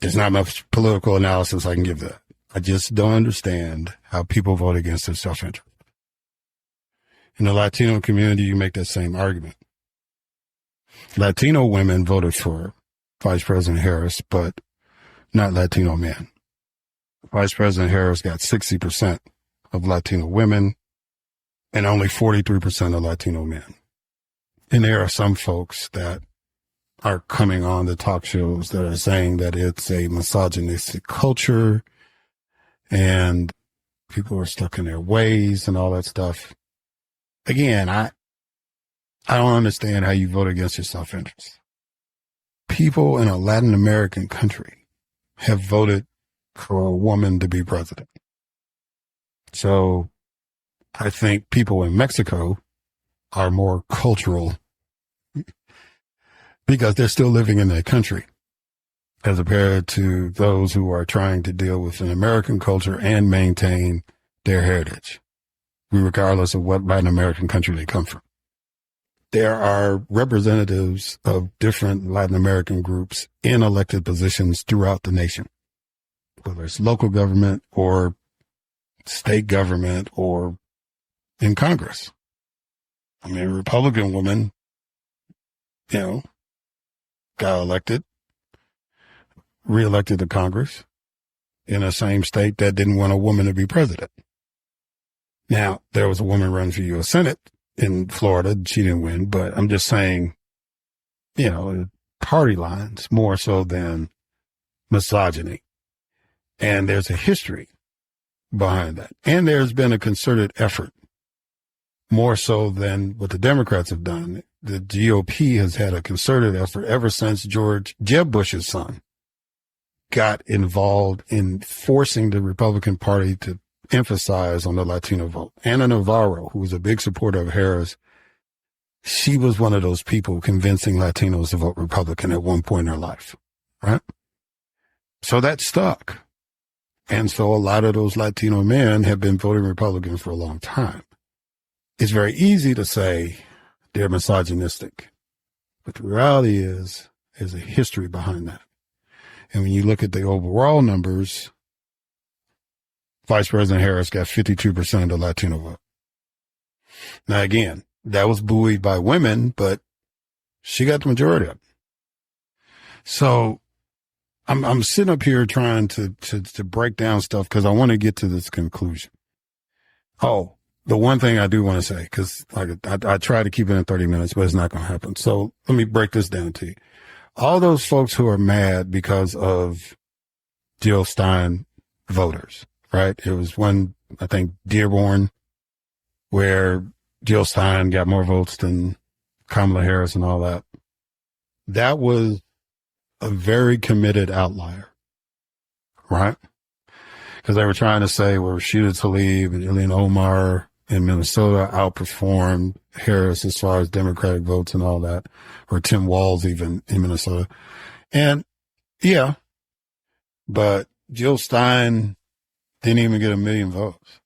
There's not much political analysis I can give that. I just don't understand how people vote against their self-interest. In the Latino community, you make that same argument. Latino women voted for Vice President Harris, but not Latino men. Vice President Harris got 60% of Latino women and only 43% of Latino men. And there are some folks that are coming on the talk shows that are saying that it's a misogynistic culture and people are stuck in their ways and all that stuff. Again, I don't understand how you vote against your self-interest. People in a Latin American country have voted for a woman to be president. So I think people in Mexico are more cultural because they're still living in their country as compared to those who are trying to deal with an American culture and maintain their heritage, regardless of what Latin American country they come from. There are representatives of different Latin American groups in elected positions throughout the nation, whether it's local government or state government or in Congress. I mean, a Republican woman, got elected, reelected to Congress in the same state that didn't want a woman to be president. Now, there was a woman running for U.S. Senate in Florida. She didn't win, but I'm just saying, party lines more so than misogyny. And there's a history behind that. And there's been a concerted effort, more so than what the Democrats have done. The GOP has had a concerted effort ever since Jeb Bush's son got involved in forcing the Republican Party to emphasize on the Latino vote. Ana Navarro, who was a big supporter of Harris, she was one of those people convincing Latinos to vote Republican at one point in her life, right? So that stuck. And so a lot of those Latino men have been voting Republican for a long time. It's very easy to say they're misogynistic, but the reality is there's a history behind that. And when you look at the overall numbers, Vice President Harris got 52% of the Latino vote. Now, again, that was buoyed by women, but she got the majority of it. So I'm sitting up here trying to break down stuff because I want to get to this conclusion. Oh, the one thing I do want to say, because I try to keep it in 30 minutes, but it's not going to happen. So let me break this down to you. all those folks who are mad because of Jill Stein voters, right? It was one, I think, Dearborn, where Jill Stein got more votes than Kamala Harris and all that. That was a very committed outlier, right? Because they were trying to say, well, Rashida Tlaib and Ilhan Omar in Minnesota outperformed Harris as far as Democratic votes and all that, or Tim Walz even in Minnesota. And yeah, but Jill Stein didn't even get 1 million votes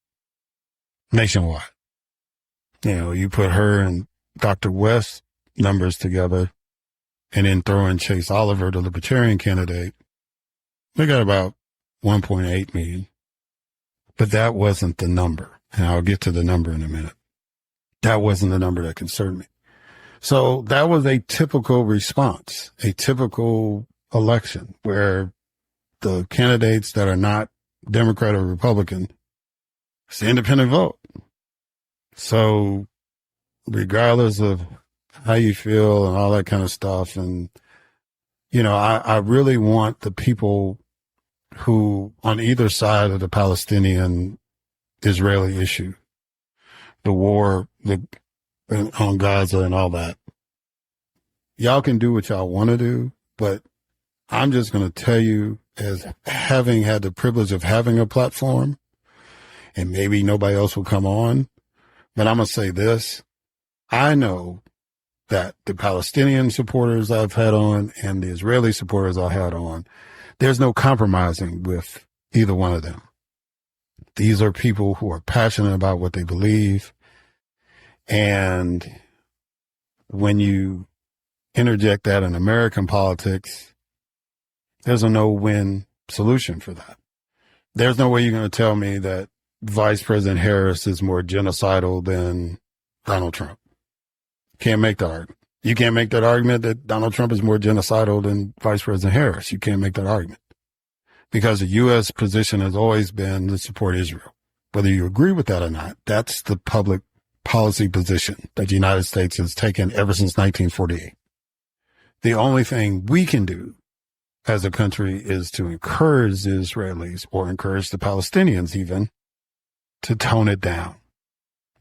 nationwide. You know, you put her and Dr. West's numbers together and then throw in Chase Oliver, the Libertarian candidate, they got about 1.8 million. But that wasn't the number. And I'll get to the number in a minute. That wasn't the number that concerned me. So that was a typical response, a typical election where the candidates that are not Democrat or Republican, it's the independent vote. So regardless of how you feel and all that kind of stuff, and, you know, I really want the people who on either side of the Palestinian-Israeli issue, the war on Gaza and all that, y'all can do what y'all want to do, but I'm just going to tell you, as having had the privilege of having a platform, and maybe nobody else will come on, but I'm going to say this. I know that the Palestinian supporters I've had on and the Israeli supporters I had on, there's no compromising with either one of them. These are people who are passionate about what they believe. And when you interject that in American politics, there's a no-win solution for that. There's no way you're going to tell me that Vice President Harris is more genocidal than Donald Trump. Can't make that argument. You can't make that argument that Donald Trump is more genocidal than Vice President Harris. You can't make that argument because the U.S. position has always been to support Israel. Whether you agree with that or not, that's the public policy position that the United States has taken ever since 1948. The only thing we can do as a country is to encourage the Israelis or encourage the Palestinians even to tone it down.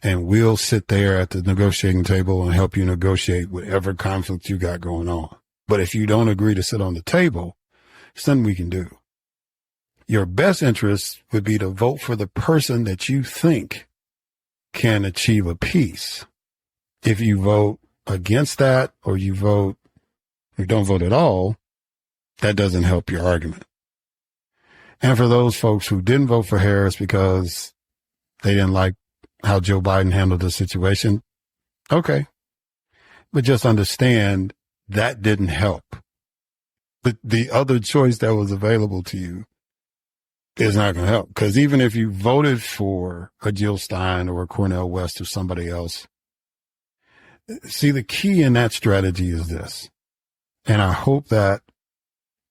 And we'll sit there at the negotiating table and help you negotiate whatever conflict you got going on. But if you don't agree to sit on the table, there's nothing we can do. Your best interest would be to vote for the person that you think can achieve a peace. If you vote against that or you don't vote at all, that doesn't help your argument. And for those folks who didn't vote for Harris because they didn't like how Joe Biden handled the situation, okay. But just understand that didn't help. But the other choice that was available to you is not going to help. Because even if you voted for a Jill Stein or a Cornel West or somebody else, see, the key in that strategy is this, and I hope that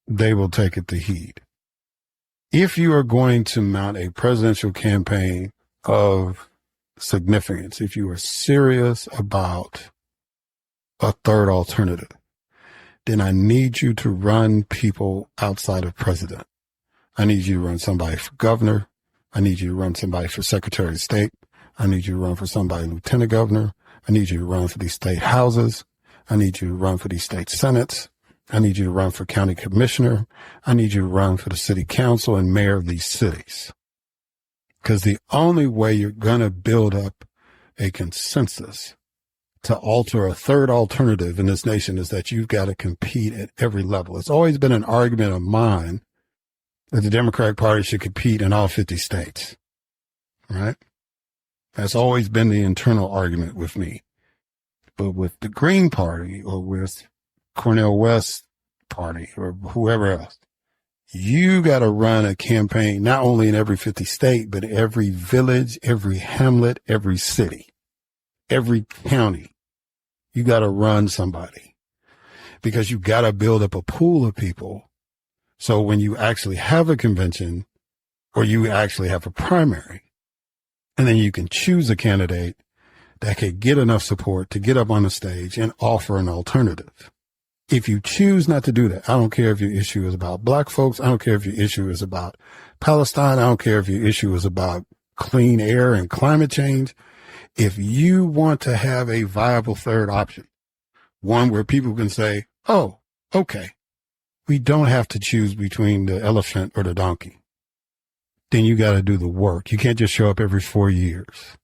they will take it to heed. If you are going to mount a presidential campaign of significance, if you are serious about a third alternative, then I need you to run people outside of president. I need you to run somebody for governor. I need you to run somebody for secretary of state. I need you to run for somebody lieutenant governor. I need you to run for these state houses. I need you to run for these state senates. I need you to run for county commissioner. I need you to run for the city council and mayor of these cities. Because the only way you're going to build up a consensus to alter a third alternative in this nation is that you've got to compete at every level. It's always been an argument of mine that the Democratic Party should compete in all 50 states, right? That's always been the internal argument with me. But with the Green Party or with Cornel West Party or whoever else, you got to run a campaign not only in every 50 state, but every village, every hamlet, every city, every county. You got to run somebody because you got to build up a pool of people. So when you actually have a convention or you actually have a primary, and then you can choose a candidate that could get enough support to get up on the stage and offer an alternative. If you choose not to do that, I don't care if your issue is about black folks. I don't care if your issue is about Palestine. I don't care if your issue is about clean air and climate change. If you want to have a viable third option, one where people can say, oh, okay, we don't have to choose between the elephant or the donkey, then you got to do the work. You can't just show up every 4 years.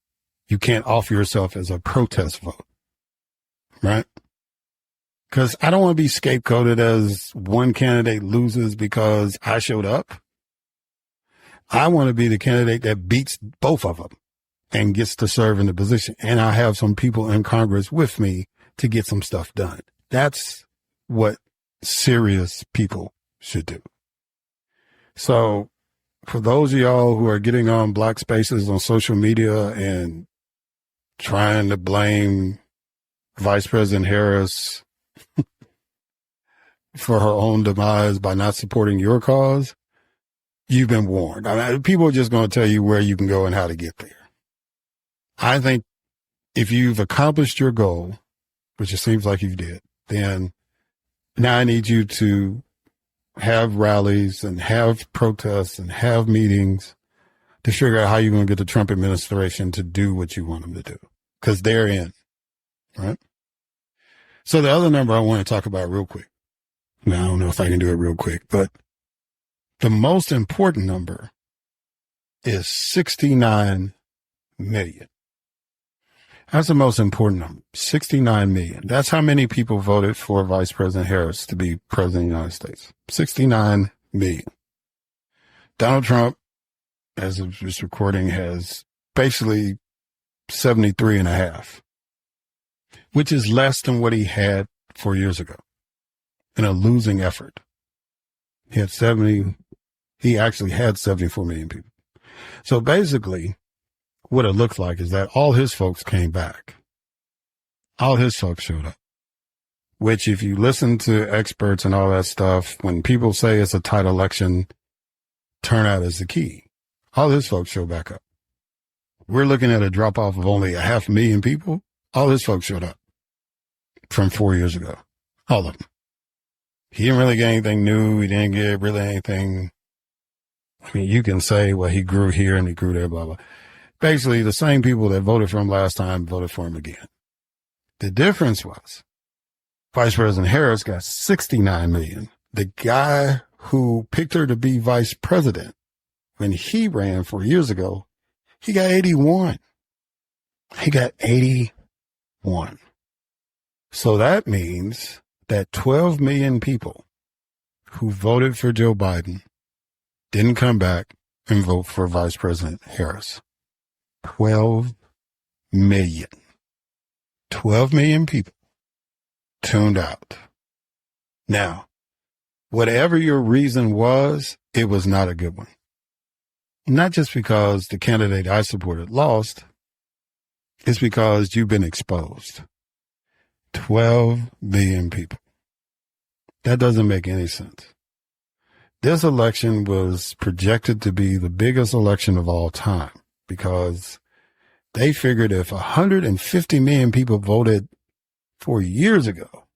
You can't offer yourself as a protest vote, right? Because I don't want to be scapegoated as one candidate loses because I showed up. I want to be the candidate that beats both of them and gets to serve in the position. And I have some people in Congress with me to get some stuff done. That's what serious people should do. So for those of y'all who are getting on Black Spaces on social media and trying to blame Vice President Harris for her own demise by not supporting your cause, you've been warned. I mean, people are just going to tell you where you can go and how to get there. I think if you've accomplished your goal, which it seems like you did, then now I need you to have rallies and have protests and have meetings to figure out how you're going to get the Trump administration to do what you want them to do, because they're in, right? So the other number I want to talk about real quick. Now, I don't know if I can do it real quick, but the most important number is 69 million. That's the most important number, 69 million. That's how many people voted for Vice President Harris to be president of the United States. 69 million. Donald Trump, as of this recording, has basically 73 and a half, which is less than what he had 4 years ago in a losing effort. He actually had 74 million people. So basically, what it looks like is that all his folks came back. All his folks showed up, which if you listen to experts and all that stuff, when people say it's a tight election, turnout is the key. All his folks show back up. We're looking at a drop off of only 500,000 people. All his folks showed up from 4 years ago. All of them. He didn't really get anything new. He didn't get really anything. I mean, you can say, well, he grew here and he grew there, blah, blah. Basically, the same people that voted for him last time voted for him again. The difference was Vice President Harris got 69 million. The guy who picked her to be vice president when he ran 4 years ago, he got 81. He got 81. So that means that 12 million people who voted for Joe Biden didn't come back and vote for Vice President Harris. 12 million. 12 million people tuned out. Now, whatever your reason was, it was not a good one. Not just because the candidate I supported lost, it's because you've been exposed. 12 million people. That doesn't make any sense. This election was projected to be the biggest election of all time because they figured if 150 million people voted 4 years ago,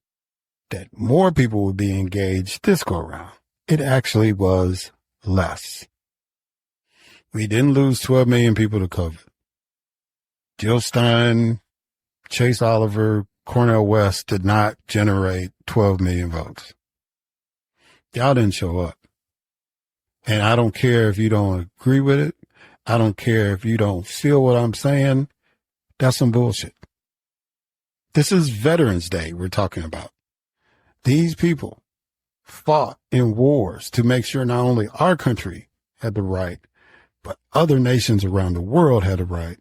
that more people would be engaged this go around. It actually was less. We didn't lose 12 million people to COVID. Jill Stein, Chase Oliver, Cornel West did not generate 12 million votes. Y'all didn't show up. And I don't care if you don't agree with it. I don't care if you don't feel what I'm saying. That's some bullshit. This is Veterans Day we're talking about. These people fought in wars to make sure not only our country had the right, but other nations around the world had the right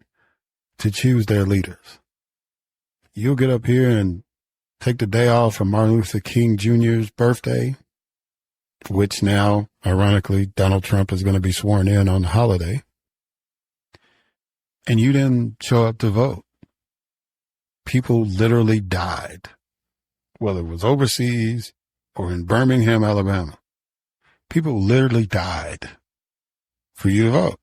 to choose their leaders. You'll get up here and take the day off from Martin Luther King Jr.'s birthday, which now, ironically, Donald Trump is going to be sworn in on the holiday. And you didn't show up to vote. People literally died, whether it was overseas or in Birmingham, Alabama. People literally died for you to vote.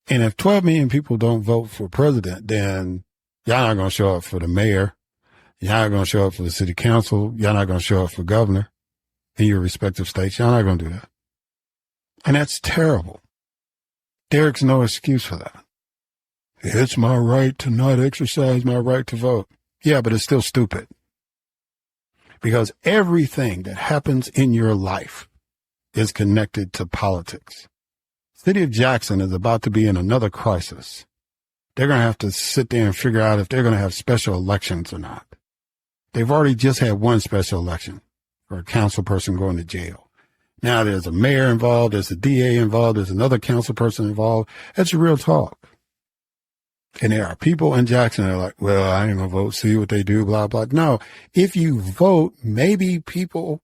And if 12 million people don't vote for president, then y'all not going to show up for the mayor. You're not going to show up for the city council. You're not going to show up for governor in your respective states. You're not going to do that. And that's terrible. Derek's no excuse for that. It's my right to not exercise my right to vote. Yeah, but it's still stupid. Because everything that happens in your life is connected to politics. City of Jackson is about to be in another crisis. They're going to have to sit there and figure out if they're going to have special elections or not. They've already just had one special election for a council person going to jail. Now there's a mayor involved, there's a DA involved, there's another council person involved. That's real talk. And there are people in Jackson that are like, well, I ain't gonna vote, see what they do, blah, blah. No, if you vote, maybe people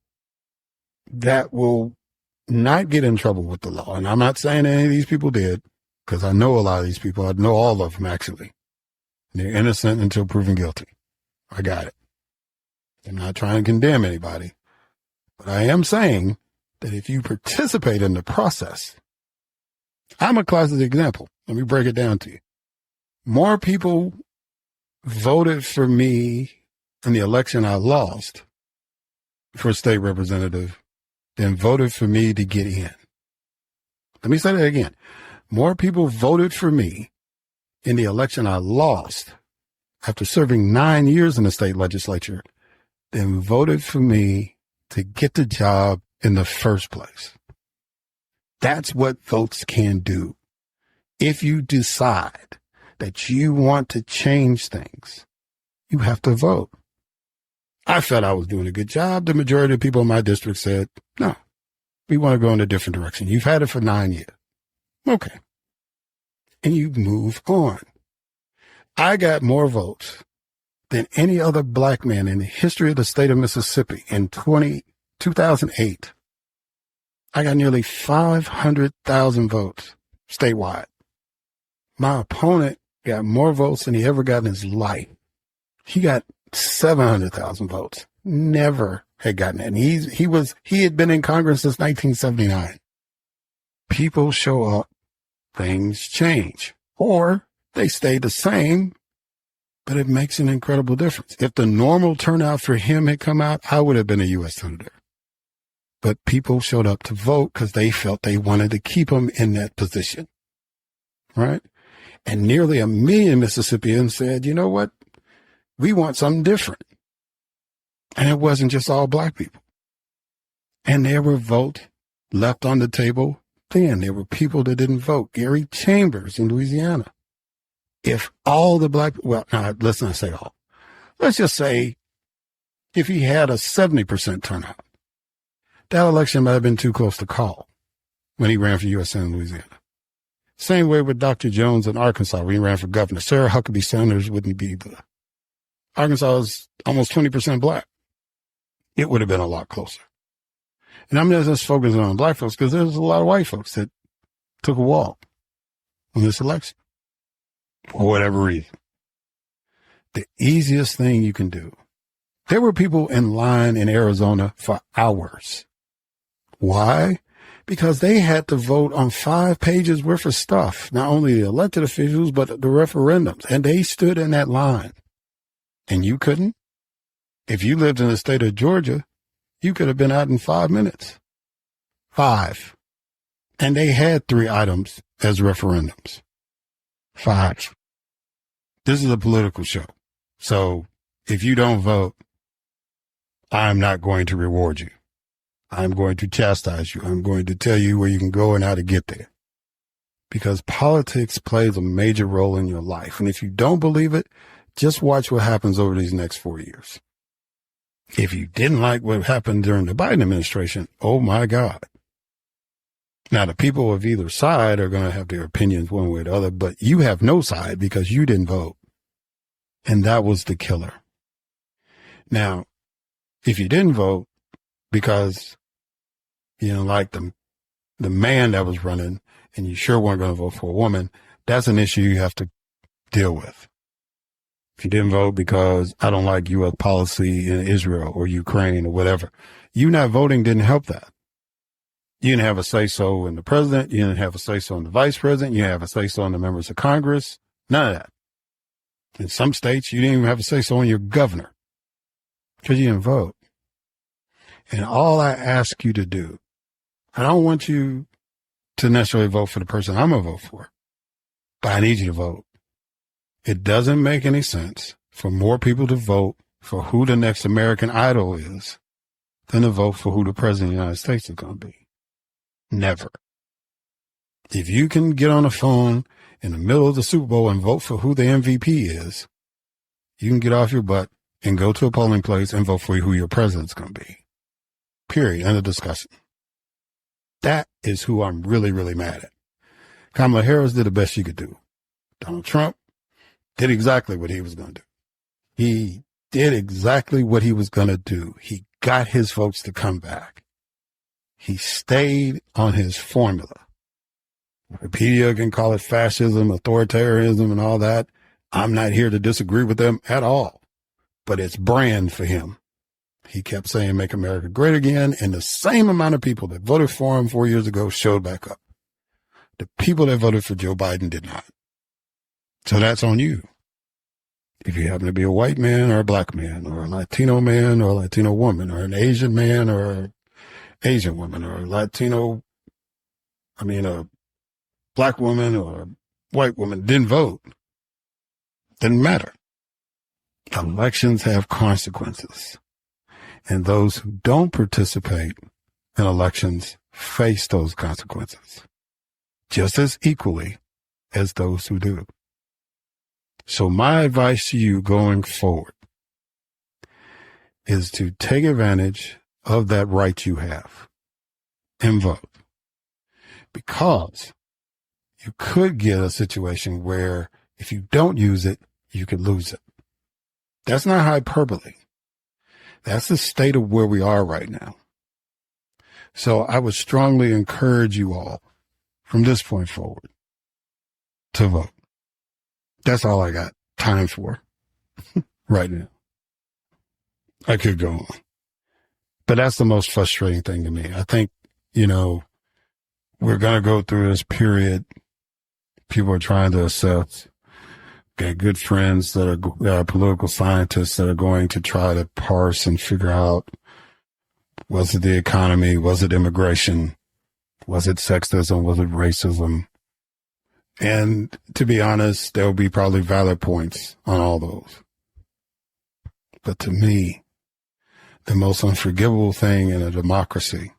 that will not get in trouble with the law. And I'm not saying any of these people did, because I know a lot of these people. I know all of them, actually. They're innocent until proven guilty. I got it. I'm not trying to condemn anybody. But I am saying that if you participate in the process, I'm a classic example. Let me break it down to you. More people voted for me in the election I lost for state representative than voted for me to get in. Let me say that again. More people voted for me in the election I lost after serving 9 years in the state legislature than voted for me to get the job in the first place. That's what votes can do. If you decide that you want to change things, you have to vote. I felt I was doing a good job. The majority of people in my district said, no, we want to go in a different direction. You've had it for 9 years. Okay. And you move on. I got more votes than any other black man in the history of the state of Mississippi in 2008. I got nearly 500,000 votes statewide. My opponent got more votes than he ever got in his life. He got 700,000 votes. Never had gotten it. And he had been in Congress since 1979. People show up, things change, or they stay the same, but it makes an incredible difference. If the normal turnout for him had come out, I would have been a U.S. senator. But people showed up to vote because they felt they wanted to keep him in that position. Right? And nearly 1 million Mississippians said, you know what? We want something different. And it wasn't just all black people. And there were votes left on the table. Then there were people that didn't vote. Gary Chambers in Louisiana. If all the black, well, no, let's not say all. Let's just say if he had a 70% turnout, that election might have been too close to call when he ran for U.S. Senate in Louisiana. Same way with Dr. Jones in Arkansas when he ran for governor. Sarah Huckabee Sanders wouldn't be the. Arkansas is almost 20% black. It would have been a lot closer. And I'm not just focusing on black folks because there's a lot of white folks that took a walk on this election for whatever reason. The easiest thing you can do. There were people in line in Arizona for hours. Why? Because they had to vote on 5 pages worth of stuff, not only the elected officials, but the referendums. And they stood in that line. And you couldn't? If you lived in the state of Georgia, you could have been out in 5 minutes. 5. And they had 3 items as referendums. 5. This is a political show. So if you don't vote, I'm not going to reward you. I'm going to chastise you. I'm going to tell you where you can go and how to get there. Because politics plays a major role in your life. And if you don't believe it, just watch what happens over these next 4 years. If you didn't like what happened during the Biden administration, oh my God. Now, the people of either side are going to have their opinions one way or the other, but you have no side because you didn't vote. And that was the killer. Now, if you didn't vote because you didn't like the man that was running and you sure weren't going to vote for a woman, that's an issue you have to deal with. If you didn't vote because I don't like U.S. policy in Israel or Ukraine or whatever, you not voting didn't help that. You didn't have a say-so in the president. You didn't have a say-so in the vice president. You didn't have a say-so in the members of Congress. None of that. In some states, you didn't even have a say-so in your governor. because you didn't vote. And all I ask you to do, I don't want you to necessarily vote for the person I'm going to vote for, but I need you to vote. It doesn't make any sense for more people to vote for who the next American Idol is than to vote for who the president of the United States is going to be. Never. If you can get on the phone in the middle of the Super Bowl and vote for who the MVP is, you can get off your butt and go to a polling place and vote for who your president's going to be. Period. End of discussion. That is who I'm really, really mad at. Kamala Harris did the best she could do. Donald Trump did exactly what he was going to do. He did exactly what he was going to do. He got his folks to come back. He stayed on his formula. Wikipedia can call it fascism, authoritarianism, and all that. I'm not here to disagree with them at all, but it's brand for him. He kept saying, make America great again. And the same amount of people that voted for him 4 years ago showed back up. The people that voted for Joe Biden did not. So that's on you. If you happen to be a white man or a black man or a Latino man or a Latino woman or an Asian man or an Asian woman or a black woman or a white woman didn't vote, didn't matter. Elections have consequences. And those who don't participate in elections face those consequences just as equally as those who do. So my advice to you going forward is to take advantage of that right you have and vote, because you could get a situation where if you don't use it, you could lose it. That's not hyperbole. That's the state of where we are right now. So I would strongly encourage you all from this point forward to vote. That's all I got time for right now. I could go on, but that's the most frustrating thing to me. I think, we're going to go through this period. People are trying to assess. Got good friends that are political scientists that are going to try to parse and figure out, was it the economy? Was it immigration? Was it sexism? Was it racism? And to be honest, there will be probably valid points on all those. But to me, the most unforgivable thing in a democracy,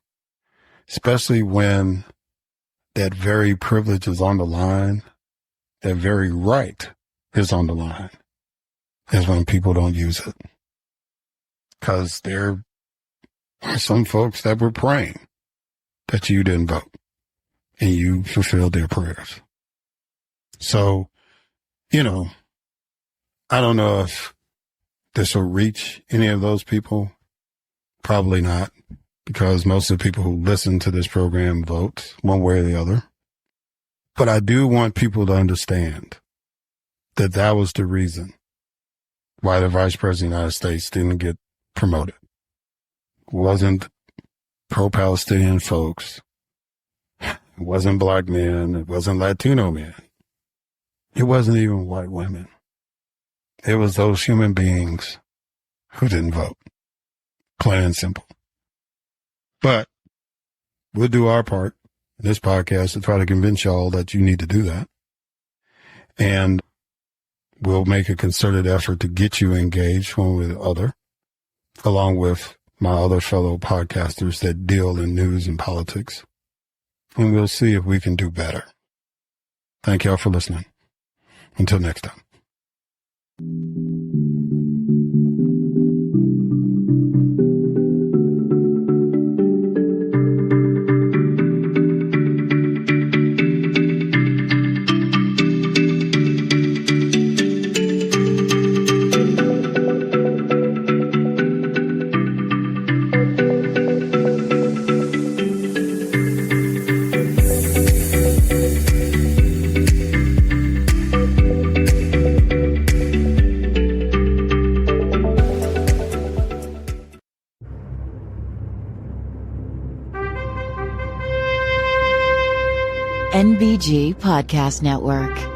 especially when that very privilege is on the line, that very right is on the line, is when people don't use it. Because there are some folks that were praying that you didn't vote and you fulfilled their prayers. So, I don't know if this will reach any of those people. Probably not, because most of the people who listen to this program vote one way or the other. But I do want people to understand that that was the reason why the Vice President of the United States didn't get promoted. It wasn't pro-Palestinian folks. It wasn't black men. It wasn't Latino men. It wasn't even white women. It was those human beings who didn't vote. Plain and simple. But we'll do our part in this podcast to try to convince y'all that you need to do that. And we'll make a concerted effort to get you engaged one with the other, along with my other fellow podcasters that deal in news and politics. And we'll see if we can do better. Thank y'all for listening. Until next time. NBG Podcast Network.